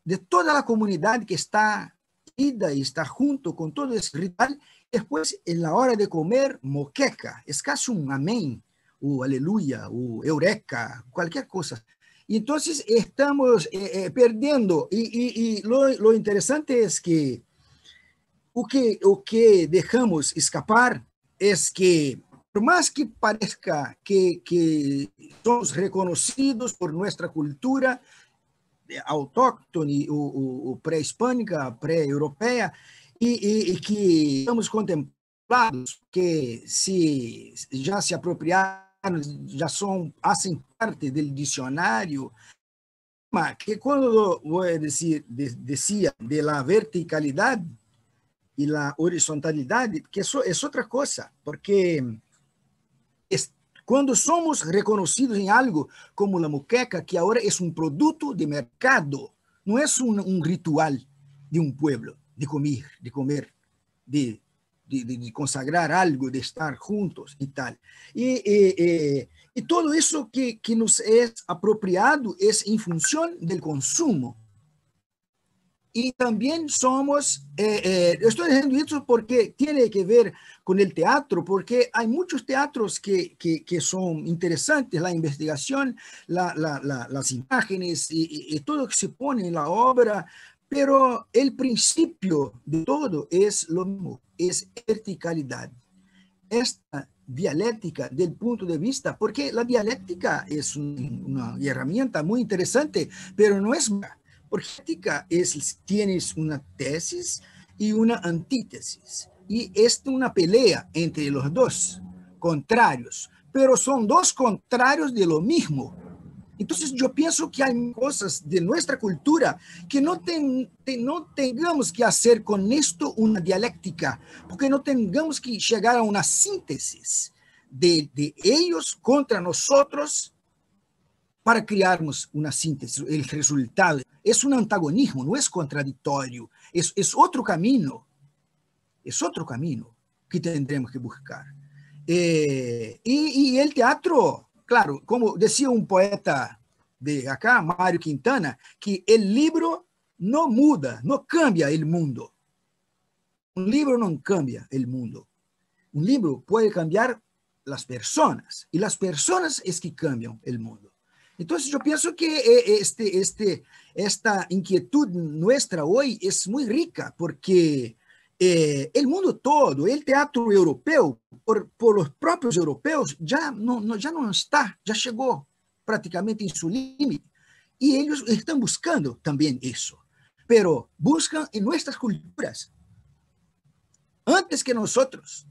de toda la comunidad que está ida y está junto con todo ese ritual. Después, en la hora de comer, moqueca, es casi un amén, o aleluya, o eureka, cualquier cosa. Y entonces estamos perdiendo. Y lo interesante es que o que dejamos escapar es que, por más que parezca que somos reconocidos por nuestra cultura autóctona o pré-hispânica, pré-europea, y que estamos contemplados que ya se apropriaron, ya hacen parte del diccionario, que cuando voy a decía de la verticalidad y la horizontalidad, que eso es otra cosa, porque cuando somos reconocidos en algo como la moqueca, que ahora es un producto de mercado, no es un ritual de un pueblo, de comer, de consagrar algo, de estar juntos y tal. Y todo eso que nos es apropiado es en función del consumo. Y también somos, estoy diciendo esto porque tiene que ver con el teatro, porque hay muchos teatros que son interesantes, la investigación, las imágenes y todo lo que se pone en la obra, pero el principio de todo es lo mismo, es verticalidad. Esta dialéctica del punto de vista, porque la dialéctica es una herramienta muy interesante, pero no es... Porque ética tienes una tesis y una antítesis. Y es una pelea entre los dos contrarios, pero son dos contrarios de lo mismo. Entonces yo pienso que hay cosas de nuestra cultura que no tengamos que hacer con esto una dialéctica, porque no tengamos que llegar a una síntesis de ellos contra nosotros para criarmos una síntesis, el resultado. Es un antagonismo, no es contradictorio, es otro camino que tendremos que buscar. Y el teatro, claro, como decía un poeta de acá, Mario Quintana, que el libro no muda, no cambia el mundo. Un libro no cambia el mundo. Un libro puede cambiar las personas, y las personas es que cambian el mundo. Entonces yo pienso que esta inquietud nuestra hoy es muy rica, porque el mundo todo, el teatro europeo, por los propios europeos, ya no está, ya llegó prácticamente en su límite. Y ellos están buscando también eso, pero buscan en nuestras culturas, antes que nosotros.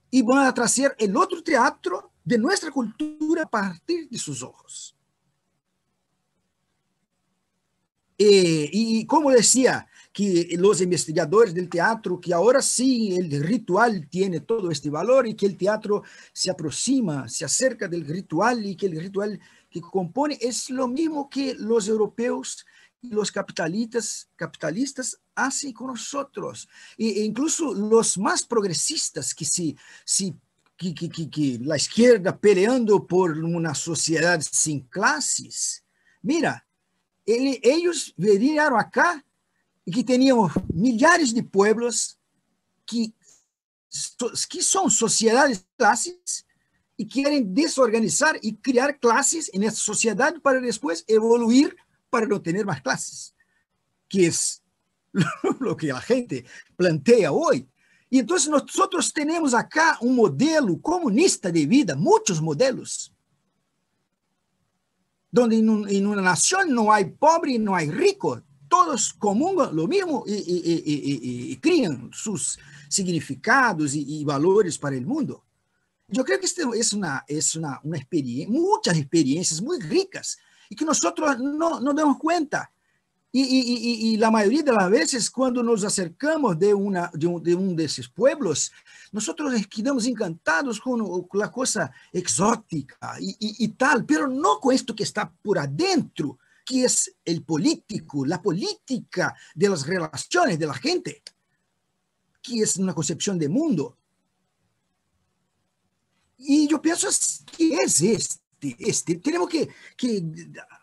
Y van a traer el otro teatro de nuestra cultura a partir de sus ojos. Y como decía, que los investigadores del teatro, que ahora sí el ritual tiene todo este valor y que el teatro se aproxima, se acerca del ritual y que el ritual que compone es lo mismo que los europeos y los capitalistas hacen con nosotros. E incluso los más progresistas que la izquierda peleando por una sociedad sin clases. Mira, ellos vinieron acá y que teníamos millares de pueblos que son sociedades de clases y quieren desorganizar y crear clases en esta sociedad para después evoluir para no tener más clases, que es lo que la gente plantea hoy. Y entonces nosotros tenemos acá un modelo comunista de vida, muchos modelos, donde en una nación no hay pobre y no hay rico, todos comulgan lo mismo y crían sus significados y valores para el mundo. Yo creo que esto es una experiencia, muchas experiencias muy ricas y que nosotros no damos cuenta Y la mayoría de las veces cuando nos acercamos de un de esos pueblos, nosotros quedamos encantados con la cosa exótica y tal, pero no con esto que está por adentro, que es el político, la política de las relaciones de la gente, que es una concepción de mundo. Y yo pienso que es tenemos que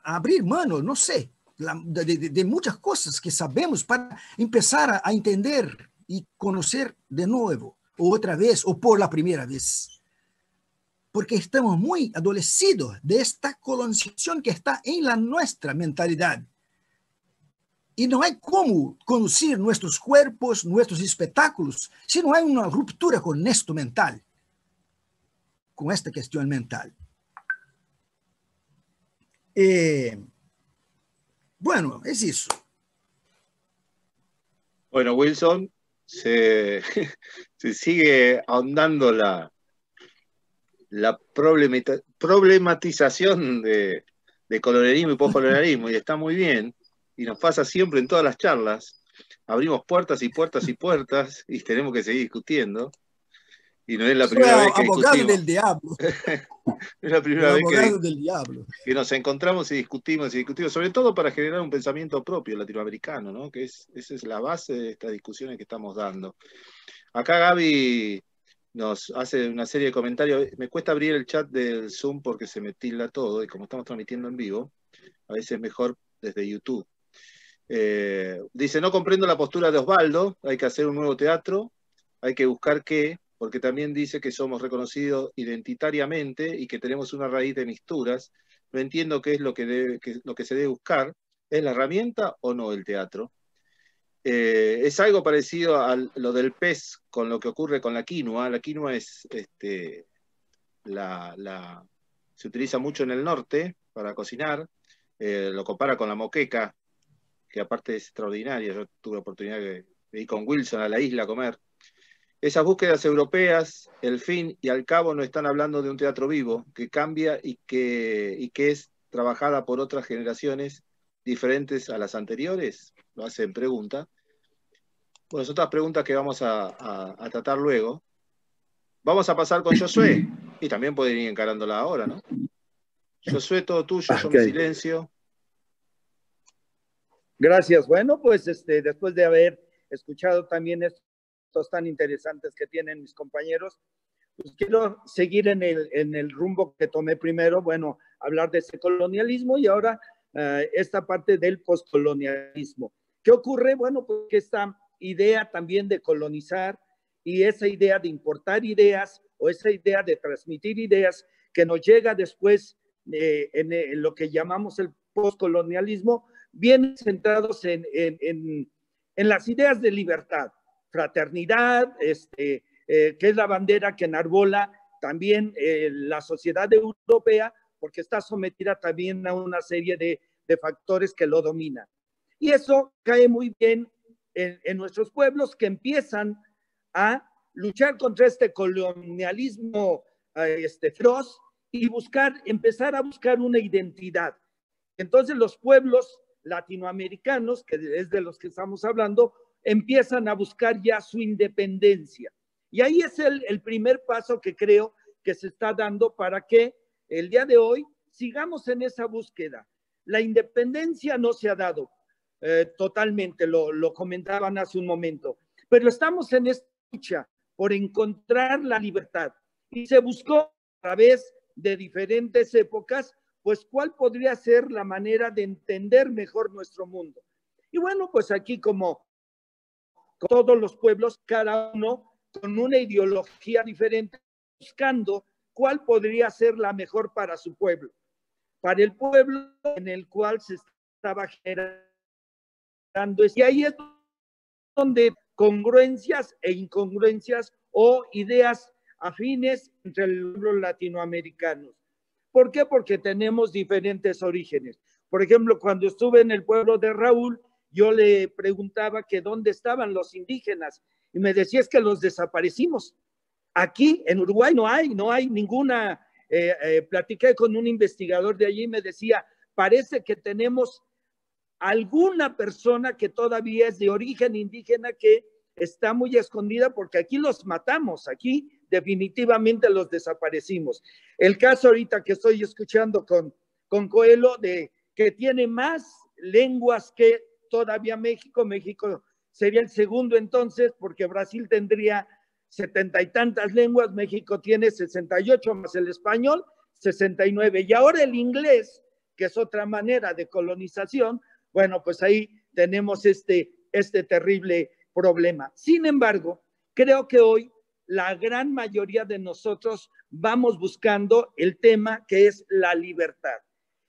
abrir mano, no sé, de muchas cosas que sabemos para empezar a entender y conocer de nuevo, o otra vez, o por la primera vez. Porque estamos muy adolecidos de esta colonización que está en nuestra mentalidad. Y no hay cómo conducir nuestros cuerpos, nuestros espectáculos, si no hay una ruptura con esto mental, con esta cuestión mental. Bueno, es eso. Bueno, Wilson, se sigue ahondando la problematización de colonialismo y poscolonialismo, y está muy bien, y nos pasa siempre en todas las charlas. Abrimos puertas y puertas y puertas, y tenemos que seguir discutiendo. Y no es la primera vez que abogado discutimos. del diablo. Es la primera vez del diablo. que nos encontramos y discutimos, sobre todo para generar un pensamiento propio latinoamericano, ¿no? Que esa es la base de estas discusiones que estamos dando. Acá Gaby nos hace una serie de comentarios. Me cuesta abrir el chat del Zoom porque se me tilda todo, y como estamos transmitiendo en vivo, a veces es mejor desde YouTube. Dice, no comprendo la postura de Osvaldo, hay que hacer un nuevo teatro, hay que buscar qué, porque también dice que somos reconocidos identitariamente y que tenemos una raíz de mixturas. No entiendo qué es lo que se debe buscar. ¿Es la herramienta o no el teatro? Es algo parecido a lo del pez con lo que ocurre con la quinoa. La quinoa es, se utiliza mucho en el norte para cocinar. Lo compara con la moqueca, que aparte es extraordinaria. Yo tuve la oportunidad de ir con Wilson a la isla a comer. Esas búsquedas europeas, el fin y al cabo, no están hablando de un teatro vivo que cambia y que es trabajada por otras generaciones diferentes a las anteriores. Lo hacen pregunta. Bueno, son otras preguntas que vamos a tratar luego. Vamos a pasar con Josué, y también pueden ir encarándola ahora, ¿no? Josué, todo tuyo, yo me silencio. Gracias. Bueno, pues después de haber escuchado también estos tan interesantes que tienen mis compañeros, pues quiero seguir en el rumbo que tomé primero, bueno, hablar de ese colonialismo y ahora esta parte del postcolonialismo. ¿Qué ocurre? Bueno, porque esta idea también de colonizar y esa idea de importar ideas o esa idea de transmitir ideas que nos llega después en lo que llamamos el postcolonialismo, vienen centrados en las ideas de libertad, fraternidad, que es la bandera que enarbola también la sociedad europea, porque está sometida también a una serie de factores que lo dominan. Y eso cae muy bien en nuestros pueblos que empiezan a luchar contra este colonialismo feroz y empezar a buscar una identidad. Entonces los pueblos latinoamericanos, que es de los que estamos hablando, empiezan a buscar ya su independencia. Y ahí es el primer paso que creo que se está dando para que el día de hoy sigamos en esa búsqueda. La independencia no se ha dado totalmente, lo comentaban hace un momento, pero estamos en esta lucha por encontrar la libertad y se buscó a través de diferentes épocas, pues cuál podría ser la manera de entender mejor nuestro mundo. Y bueno, pues aquí como todos los pueblos, cada uno con una ideología diferente, buscando cuál podría ser la mejor para su pueblo, para el pueblo en el cual se estaba generando. Y ahí es donde congruencias e incongruencias o ideas afines entre los pueblos latinoamericanos. ¿Por qué? Porque tenemos diferentes orígenes. Por ejemplo, cuando estuve en el pueblo de Raúl, yo le preguntaba que dónde estaban los indígenas y me decía es que los desaparecimos. Aquí en Uruguay no hay ninguna, platiqué con un investigador de allí y me decía, parece que tenemos alguna persona que todavía es de origen indígena que está muy escondida, porque aquí los matamos, aquí definitivamente los desaparecimos. El caso ahorita que estoy escuchando con Coelho, de que tiene más lenguas que todavía México. México sería el segundo entonces, porque Brasil tendría 70 y tantas lenguas, México tiene 68 más el español, 69. Y ahora el inglés, que es otra manera de colonización, bueno, pues ahí tenemos este terrible problema. Sin embargo, creo que hoy la gran mayoría de nosotros vamos buscando el tema que es la libertad.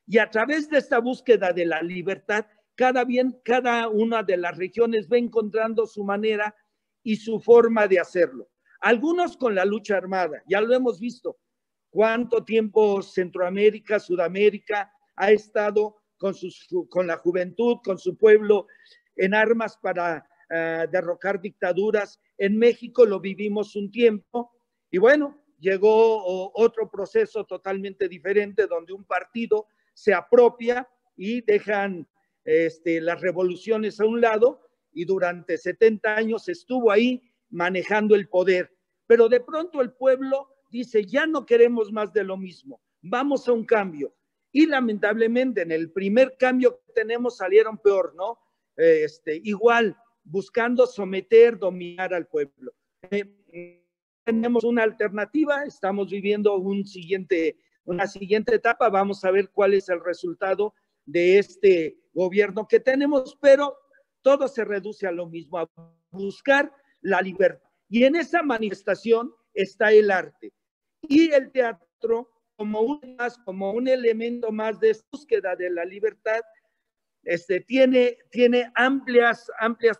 Y a través de esta búsqueda de la libertad, cada una de las regiones va encontrando su manera y su forma de hacerlo. Algunos con la lucha armada, ya lo hemos visto. Cuánto tiempo Centroamérica, Sudamérica ha estado con la juventud, con su pueblo en armas para derrocar dictaduras. En México lo vivimos un tiempo y bueno, llegó otro proceso totalmente diferente donde un partido se apropia y dejan las revoluciones a un lado y durante 70 años estuvo ahí manejando el poder. Pero de pronto el pueblo dice, ya no queremos más de lo mismo, vamos a un cambio. Y lamentablemente en el primer cambio que tenemos salieron peor, ¿no? Igual, buscando someter, dominar al pueblo. Tenemos una alternativa, estamos viviendo una siguiente etapa, vamos a ver cuál es el resultado de este gobierno que tenemos, pero todo se reduce a lo mismo, a buscar la libertad. Y en esa manifestación está el arte y el teatro como un elemento más de búsqueda de la libertad. Tiene amplias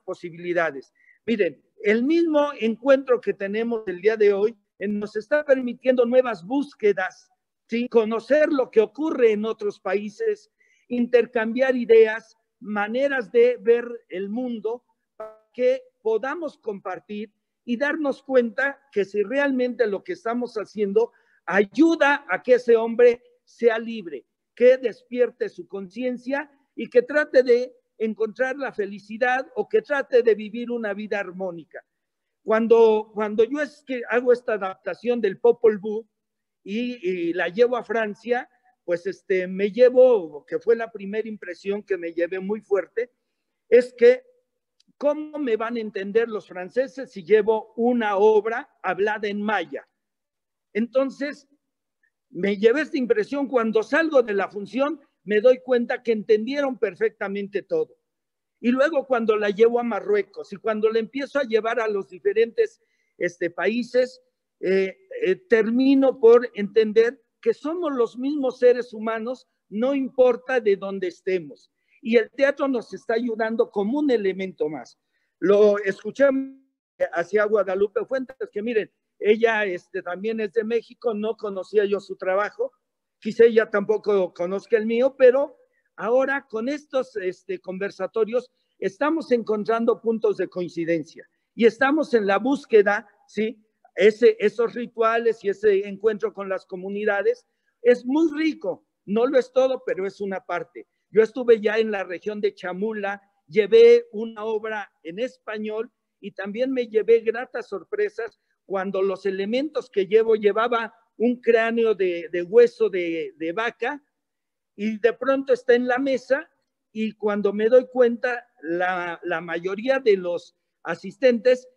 posibilidades. Miren, el mismo encuentro que tenemos el día de hoy nos está permitiendo nuevas búsquedas, ¿sí? Conocer lo que ocurre en otros países, intercambiar ideas, maneras de ver el mundo, para que podamos compartir y darnos cuenta que si realmente lo que estamos haciendo ayuda a que ese hombre sea libre, que despierte su conciencia y que trate de encontrar la felicidad o que trate de vivir una vida armónica. Cuando yo hago esta adaptación del Popol Vuh y la llevo a Francia, pues me llevo, que fue la primera impresión que me llevé muy fuerte, es que ¿cómo me van a entender los franceses si llevo una obra hablada en maya? Entonces, me llevé esta impresión. Cuando salgo de la función, me doy cuenta que entendieron perfectamente todo. Y luego cuando la llevo a Marruecos y cuando la empiezo a llevar a los diferentes países, termino por entender que somos los mismos seres humanos, no importa de dónde estemos. Y el teatro nos está ayudando como un elemento más. Lo escuché hacia Guadalupe Fuentes, que miren, ella también es de México, no conocía yo su trabajo, quizá ella tampoco conozca el mío, pero ahora con estos conversatorios estamos encontrando puntos de coincidencia y estamos en la búsqueda, ¿sí? Esos rituales y ese encuentro con las comunidades es muy rico, no lo es todo, pero es una parte. Yo estuve ya en la región de Chamula, llevé una obra en español y también me llevé gratas sorpresas cuando los elementos que llevaba un cráneo de hueso de vaca y de pronto está en la mesa y cuando me doy cuenta la mayoría de los asistentes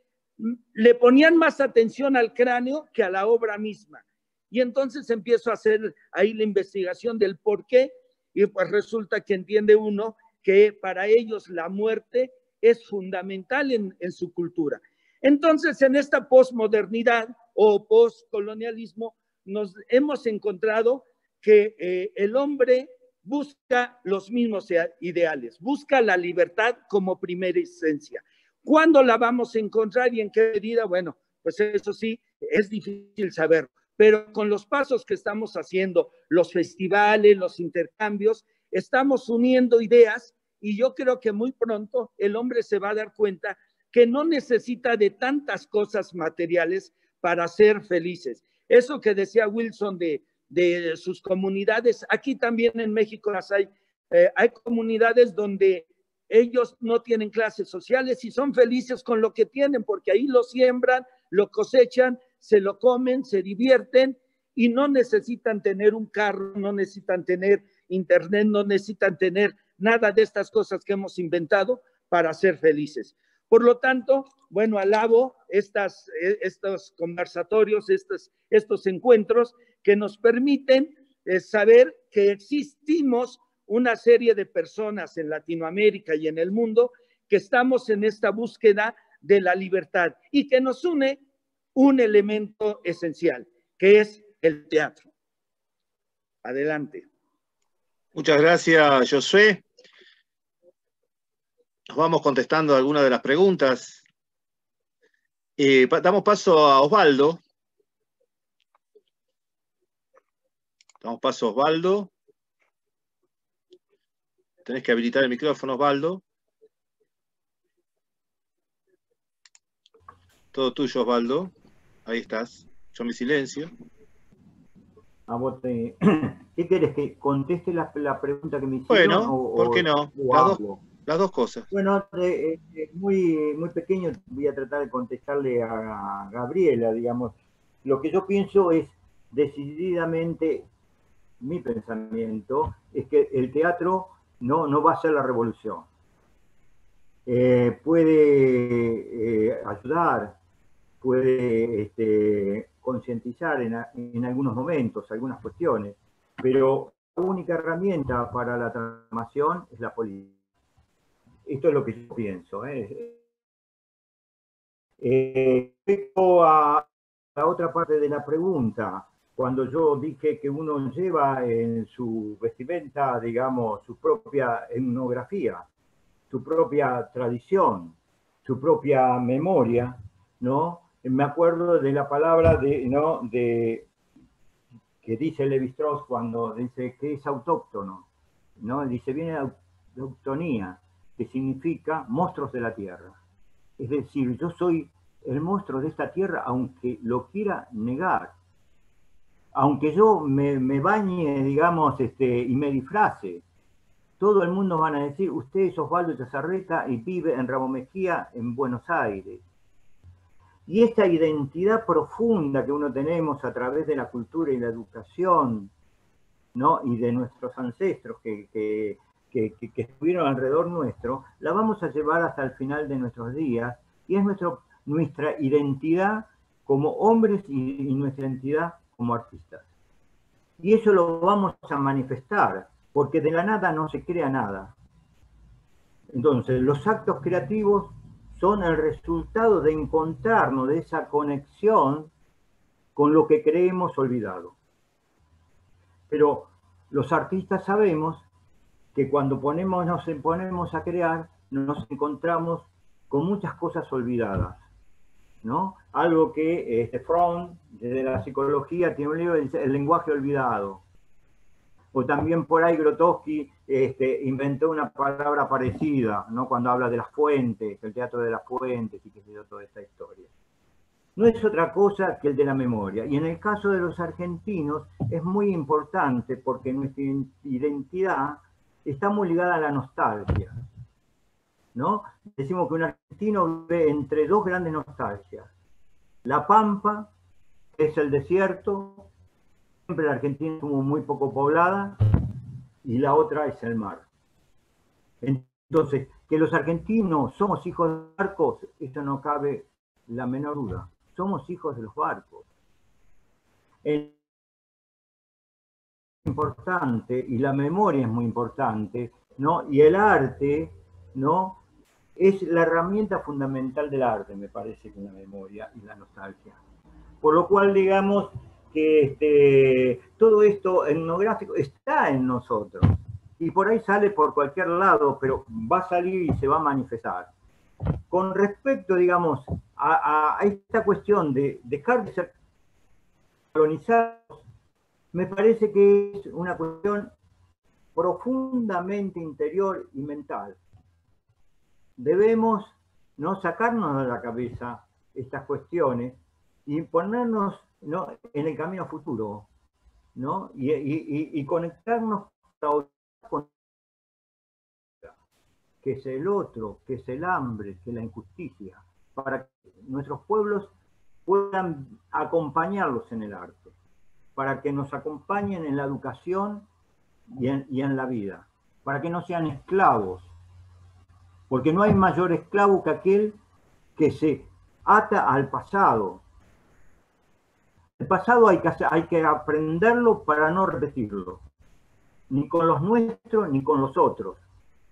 le ponían más atención al cráneo que a la obra misma. Y entonces empiezo a hacer ahí la investigación del por qué y pues resulta que entiende uno que para ellos la muerte es fundamental en su cultura. Entonces, en esta posmodernidad o postcolonialismo, nos hemos encontrado que el hombre busca los mismos ideales, busca la libertad como primera esencia. ¿Cuándo la vamos a encontrar y en qué medida? Bueno, pues eso sí, es difícil saberlo. Pero con los pasos que estamos haciendo, los festivales, los intercambios, estamos uniendo ideas y yo creo que muy pronto el hombre se va a dar cuenta que no necesita de tantas cosas materiales para ser felices. Eso que decía Wilson de sus comunidades, aquí también en México las hay. hay comunidades donde ellos no tienen clases sociales y son felices con lo que tienen, porque ahí lo siembran, lo cosechan, se lo comen, se divierten y no necesitan tener un carro, no necesitan tener internet, no necesitan tener nada de estas cosas que hemos inventado para ser felices. Por lo tanto, bueno, alabo estos conversatorios, estos encuentros que nos permiten saber que existimos una serie de personas en Latinoamérica y en el mundo que estamos en esta búsqueda de la libertad y que nos une un elemento esencial, que es el teatro. Adelante. Muchas gracias, Josué. Nos vamos contestando algunas de las preguntas. Damos paso a Osvaldo. Damos paso a Osvaldo. Tenés que habilitar el micrófono, Osvaldo. Todo tuyo, Osvaldo. Ahí estás. Yo mi silencio. ¿Qué querés? ¿Que conteste la pregunta que me hicieron? Bueno, ¿por qué no? Las dos cosas. Bueno, muy pequeño voy a tratar de contestarle a Gabriela, digamos. Lo que yo pienso es decididamente, mi pensamiento, es que el teatro no va a ser la revolución. Puede ayudar, puede concientizar en algunos momentos, algunas cuestiones, pero la única herramienta para la transformación es la política. Esto es lo que yo pienso. Respecto a la otra parte de la pregunta, cuando yo dije que uno lleva en su vestimenta, digamos, su propia etnografía, su propia tradición, su propia memoria, ¿no? Me acuerdo de la palabra que dice Levi-Strauss cuando dice que es autóctono, ¿no? Dice, viene de autonía, que significa monstruos de la tierra. Es decir, yo soy el monstruo de esta tierra, aunque lo quiera negar. Aunque yo me bañe, digamos, y me disfrace, todo el mundo van a decir, usted es Osvaldo Chazarreta y vive en Ramón Mejía, en Buenos Aires. Y esta identidad profunda que uno tenemos a través de la cultura y la educación, ¿no? Y de nuestros ancestros que estuvieron alrededor nuestro, la vamos a llevar hasta el final de nuestros días, y es nuestra identidad como hombres y nuestra identidad como artistas. Y eso lo vamos a manifestar, porque de la nada no se crea nada. Entonces, los actos creativos son el resultado de encontrarnos, de esa conexión con lo que creemos olvidado. Pero los artistas sabemos que cuando nos ponemos a crear, nos encontramos con muchas cosas olvidadas, ¿no? Algo que Freud, desde la psicología, tiene un libro que dice El lenguaje olvidado. O también por ahí Grotowski inventó una palabra parecida, ¿no? Cuando habla de las fuentes, el teatro de las fuentes y que se dio toda esta historia. No es otra cosa que el de la memoria. Y en el caso de los argentinos es muy importante porque nuestra identidad está muy ligada a la nostalgia, ¿no? Decimos que un argentino vive entre dos grandes nostalgias. La Pampa, que es el desierto, siempre la Argentina estuvo muy poco poblada, y la otra es el mar. Entonces, que los argentinos somos hijos de barcos, eso no cabe la menor duda. Somos hijos de los barcos. Es importante, y la memoria es muy importante, ¿no? Y el arte, ¿no? Es la herramienta fundamental del arte, me parece, que la memoria y la nostalgia. Por lo cual, digamos que todo esto etnográfico está en nosotros. Y por ahí sale por cualquier lado, pero va a salir y se va a manifestar. Con respecto, digamos, a esta cuestión de dejar de ser colonizados, me parece que es una cuestión profundamente interior y mental. Debemos no sacarnos de la cabeza estas cuestiones y ponernos, ¿no?, en el camino futuro, ¿no? Y conectarnos con que es el otro, que es el hambre, que es la injusticia, para que nuestros pueblos puedan acompañarlos en el arte, para que nos acompañen en la educación y en la vida, para que no sean esclavos, porque no hay mayor esclavo que aquel que se ata al pasado. El pasado hay que aprenderlo para no repetirlo, ni con los nuestros ni con los otros.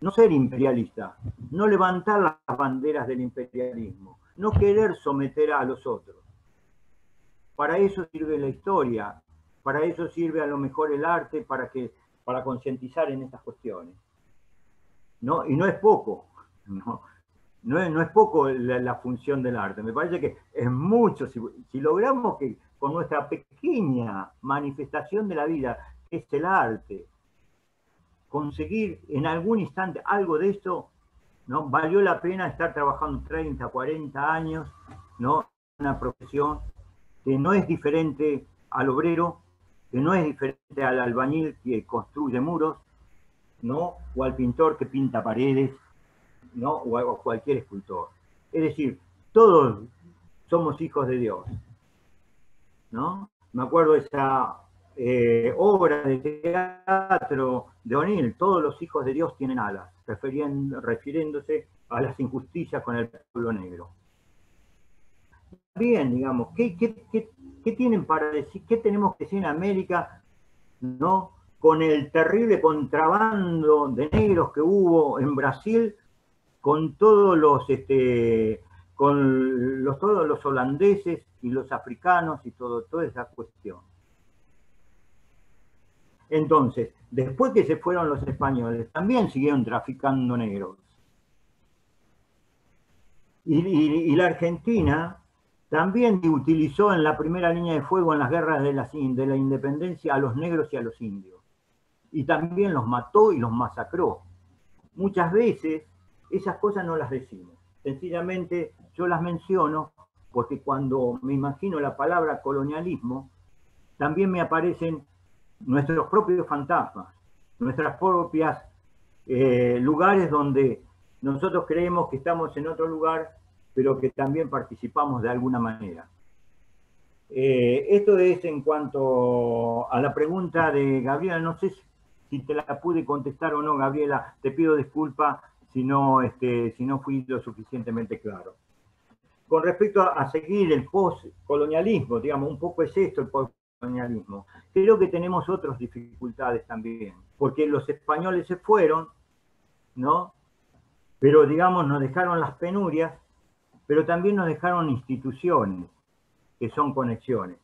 No ser imperialista, no levantar las banderas del imperialismo, no querer someter a los otros. Para eso sirve la historia, para eso sirve a lo mejor el arte, para concientizar en estas cuestiones. ¿No? Y no es poco, no es poco la función del arte, me parece que es mucho. Si logramos que con nuestra pequeña manifestación de la vida, que es el arte, conseguir en algún instante algo de esto, ¿no? Valió la pena estar trabajando 30, 40 años, ¿no? Una profesión que no es diferente al obrero, que no es diferente al albañil que construye muros, ¿no? O al pintor que pinta paredes, ¿no? O a cualquier escultor. Es decir, todos somos hijos de Dios, ¿no? Me acuerdo esa obra de teatro de O'Neill, todos los hijos de Dios tienen alas, refiriéndose a las injusticias con el pueblo negro. Bien, digamos, ¿qué tienen para decir? ¿Qué tenemos que decir en América, ¿no? Con el terrible contrabando de negros que hubo en Brasil, con todos los holandeses y los africanos y toda esa cuestión. Entonces, después que se fueron los españoles, también siguieron traficando negros. Y la Argentina también utilizó en la primera línea de fuego en las guerras de la independencia a los negros y a los indios. Y también los mató y los masacró. Muchas veces esas cosas no las decimos. Sencillamente yo las menciono porque cuando me imagino la palabra colonialismo, también me aparecen nuestros propios fantasmas, nuestras propias lugares donde nosotros creemos que estamos en otro lugar, pero que también participamos de alguna manera. Esto es en cuanto a la pregunta de Gabriela. No sé si te la pude contestar o no, Gabriela. Te pido disculpas si no fui lo suficientemente claro. Con respecto a seguir el postcolonialismo, digamos, un poco es esto el postcolonialismo. Creo que tenemos otras dificultades también, porque los españoles se fueron, ¿no? Pero, digamos, nos dejaron las penurias, pero también nos dejaron instituciones, que son conexiones.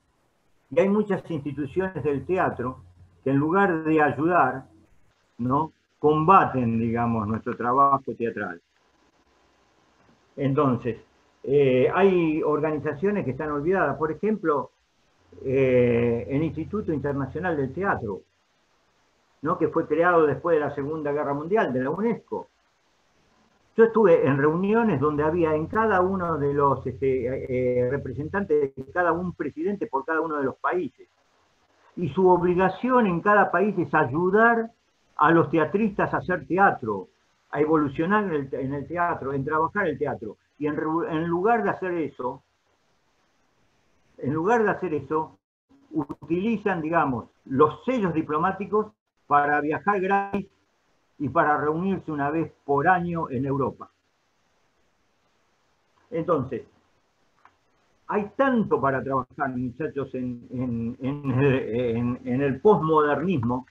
Y hay muchas instituciones del teatro que en lugar de ayudar, ¿no? Combaten, digamos, nuestro trabajo teatral. Entonces, hay organizaciones que están olvidadas. Por ejemplo, el Instituto Internacional del Teatro, ¿no? Que fue creado después de la Segunda Guerra Mundial, de la UNESCO. Yo estuve en reuniones donde había en cada uno de los representantes de cada un presidente por cada uno de los países. Y su obligación en cada país es ayudar a los teatristas a hacer teatro, a evolucionar en el teatro, en trabajar el teatro. Y en lugar de hacer eso, utilizan, digamos, los sellos diplomáticos para viajar gratis y para reunirse una vez por año en Europa. Entonces, hay tanto para trabajar, muchachos, en el posmodernismo.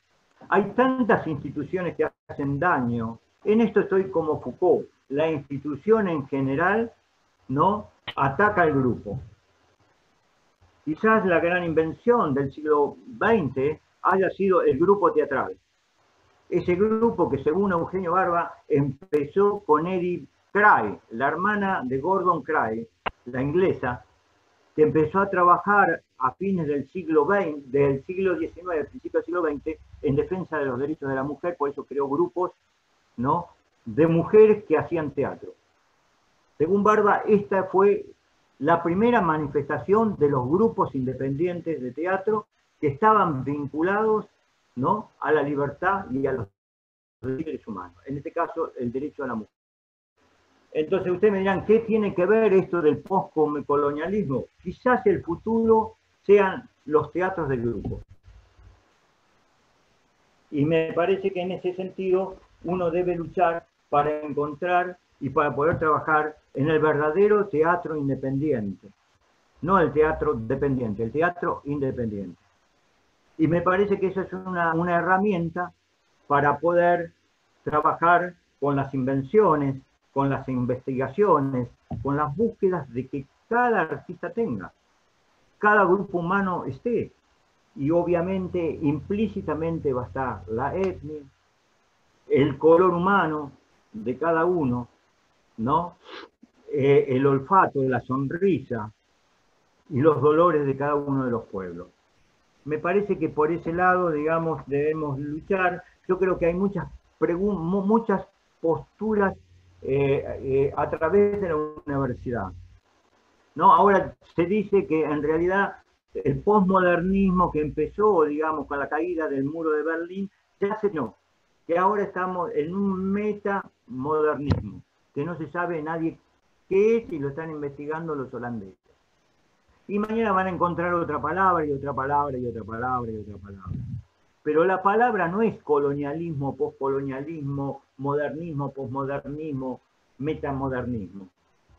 Hay tantas instituciones que hacen daño. En esto estoy como Foucault. La institución en general, ¿no?, ataca al grupo. Quizás la gran invención del siglo XX haya sido el grupo teatral. Ese grupo que, según Eugenio Barba, empezó con Edith Cray, la hermana de Gordon Cray, la inglesa, que empezó a trabajar a fines del siglo XIX, principio del siglo XX, en defensa de los derechos de la mujer. Por eso creó grupos, ¿no?, de mujeres que hacían teatro. Según Barba, esta fue la primera manifestación de los grupos independientes de teatro que estaban vinculados, ¿no?, a la libertad y a los seres humanos, en este caso el derecho a la mujer. Entonces ustedes me dirán, ¿qué tiene que ver esto del postcolonialismo? Quizás el futuro sean los teatros de grupo. Y me parece que en ese sentido uno debe luchar para encontrar y para poder trabajar en el verdadero teatro independiente. No el teatro dependiente, el teatro independiente. Y me parece que eso es una herramienta para poder trabajar con las invenciones, con las investigaciones, con las búsquedas de que cada artista tenga, cada grupo humano esté. Y obviamente, implícitamente va a estar la etnia, el color humano de cada uno, ¿no? El olfato, la sonrisa y los dolores de cada uno de los pueblos. Me parece que por ese lado, digamos, debemos luchar. Yo creo que hay muchas posturas a través de la universidad, ¿no? Ahora se dice que en realidad el posmodernismo que empezó, digamos, con la caída del muro de Berlín, ya se no, que ahora estamos en un metamodernismo, que no se sabe nadie qué es y lo están investigando los holandeses. Y mañana van a encontrar otra palabra y otra palabra y otra palabra y otra palabra. Pero la palabra no es colonialismo, poscolonialismo, modernismo, posmodernismo, metamodernismo.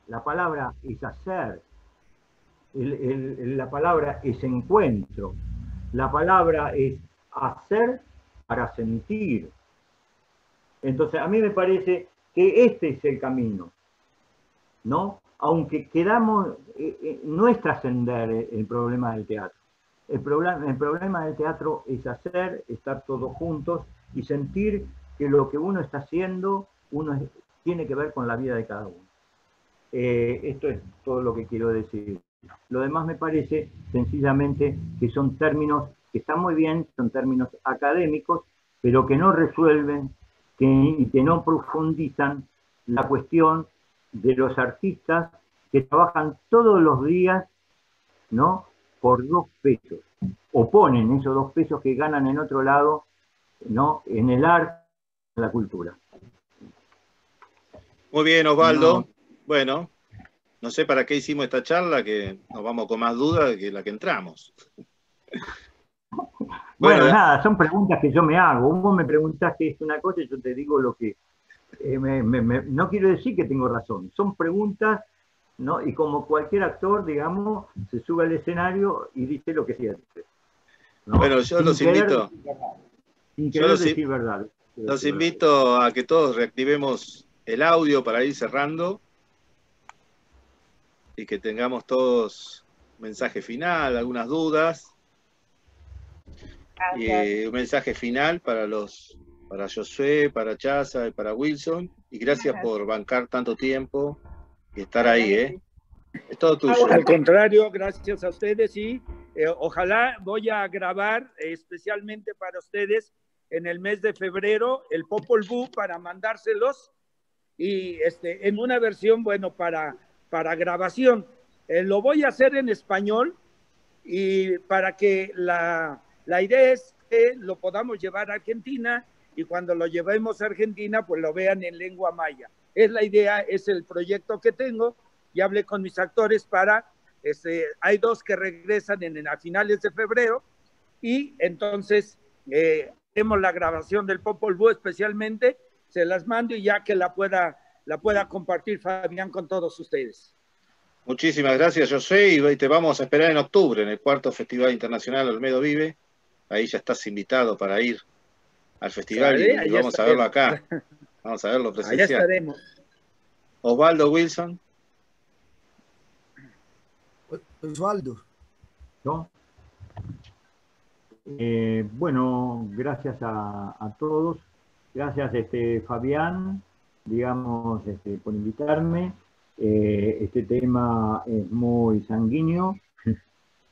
La palabra es hacer. La palabra es encuentro. La palabra es hacer para sentir. Entonces, a mí me parece que este es el camino, ¿no? Aunque no es trascender el problema del teatro. El problema del teatro es hacer, estar todos juntos y sentir que lo que uno está haciendo, tiene que ver con la vida de cada uno. Esto es todo lo que quiero decir. Lo demás me parece sencillamente que son términos que están muy bien, son términos académicos, pero que no resuelven y que no profundizan la cuestión de los artistas que trabajan todos los días, ¿no?, por 2 pesos, o ponen esos 2 pesos que ganan en otro lado, ¿no?, en el arte, en la cultura. Muy bien, Osvaldo. No. Bueno, no sé para qué hicimos esta charla, que nos vamos con más dudas que la que entramos. Bueno, nada, son preguntas que yo me hago. Vos me preguntaste una cosa y yo te digo lo que... no quiero decir que tengo razón, son preguntas, ¿no? Y como cualquier actor, digamos, se sube al escenario y dice lo que siente, ¿no? Bueno, yo los invito. Sin querer decir verdad. Los invito a que todos reactivemos el audio para ir cerrando y que tengamos todos un mensaje final, algunas dudas. Y un mensaje final para Josué, para Chaza y para Wilson. Y gracias por bancar tanto tiempo y estar ahí, ¿eh? Es todo tuyo. Al contrario, gracias a ustedes y ojalá voy a grabar especialmente para ustedes en el mes de febrero el Popol Vuh para mandárselos y en una versión, bueno, para grabación. Lo voy a hacer en español y para que la idea es que lo podamos llevar a Argentina y cuando lo llevemos a Argentina, pues lo vean en lengua maya. Es la idea, es el proyecto que tengo. Y hablé con mis actores para, hay 2 que regresan a finales de febrero y entonces hacemos la grabación del Popol Vuh especialmente, se las mando y ya que la pueda compartir Fabián con todos ustedes. Muchísimas gracias, José, y te vamos a esperar en octubre en el 4º Festival Internacional Olmedo Vive. Ahí ya estás invitado para ir al festival y vamos a verlo acá. Vamos a verlo presencial. Allá estaremos. Osvaldo, Wilson. Osvaldo. ¿No? Bueno, gracias a todos. Gracias, Fabián, digamos, por invitarme. Este tema es muy sanguíneo,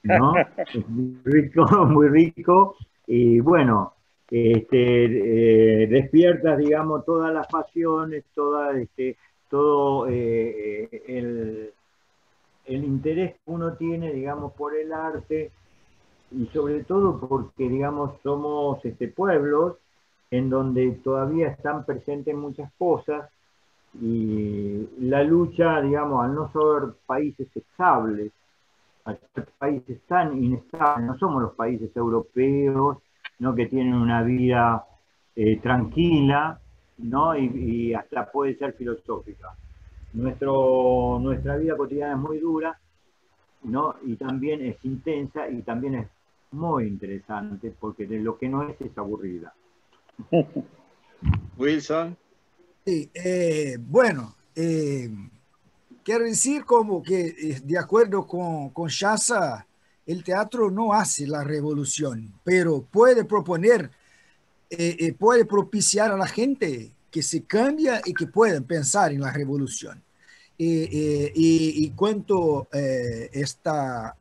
¿no? Es muy rico. Y bueno, despiertas, digamos, todas las pasiones, todo el interés que uno tiene, digamos, por el arte y sobre todo porque, digamos, somos pueblos en donde todavía están presentes muchas cosas y la lucha, digamos, al no ser países estables, al ser países tan inestables, no somos los países europeos, ¿no? Que tienen una vida tranquila, ¿no? Y hasta puede ser filosófica. Nuestra vida cotidiana es muy dura, ¿no? Y también es intensa y también es muy interesante porque de lo que no es aburrida. Wilson. Sí, bueno, quiero decir como que de acuerdo con Shasa, el teatro no hace la revolución, pero puede proponer, puede propiciar a la gente que se cambia y que puedan pensar en la revolución. Y cuanto esta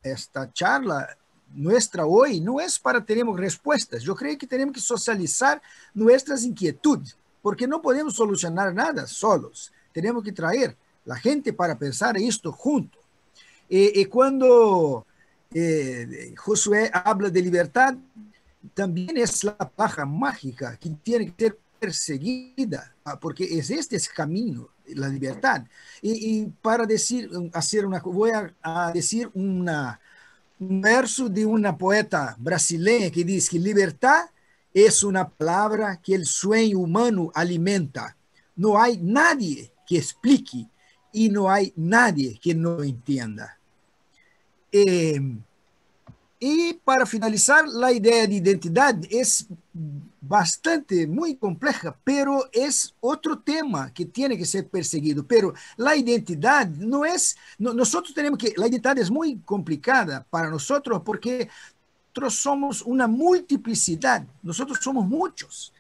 charla nuestra hoy no es para tener respuestas. Yo creo que tenemos que socializar nuestras inquietudes, porque no podemos solucionar nada solos. Tenemos que traer la gente para pensar esto juntos. Y cuando Josué habla de libertad, también es la paja mágica que tiene que ser perseguida, porque es este camino, la libertad. Y para decir, voy a decir un verso de una poeta brasileña que dice que libertad es una palabra que el sueño humano alimenta. No hay nadie que explique y no hay nadie que no entienda. Y para finalizar, la idea de identidad es bastante, muy compleja, pero es otro tema que tiene que ser perseguido. Pero la identidad no es, nosotros tenemos que, la identidad es muy complicada para nosotros porque nosotros somos una multiplicidad, nosotros somos muchos.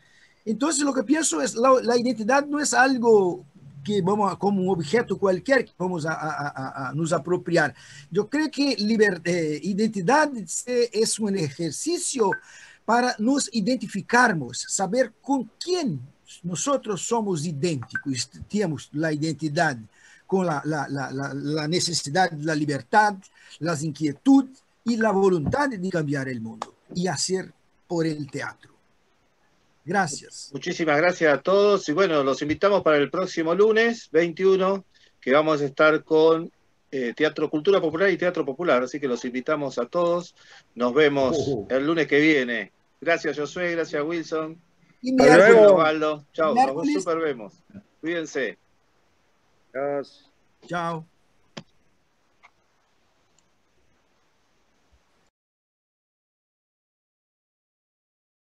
Entonces lo que pienso es, la identidad no es algo que vamos como un objeto cualquier que vamos a nos apropiar. Yo creo que identidad es un ejercicio para nos identificarmos, saber con quién nosotros somos idénticos, tenemos la identidad con la necesidad de la libertad, las inquietudes y la voluntad de cambiar el mundo y hacer por el teatro. Gracias. Muchísimas gracias a todos. Y bueno, los invitamos para el próximo lunes 21, que vamos a estar con Teatro Cultura Popular y Teatro Popular. Así que los invitamos a todos. Nos vemos el lunes que viene. Gracias, Josué. Gracias, Wilson. Y Gracias, Osvaldo. Chao, nos miércoles. super vemos. Cuídense. Gracias. Chao.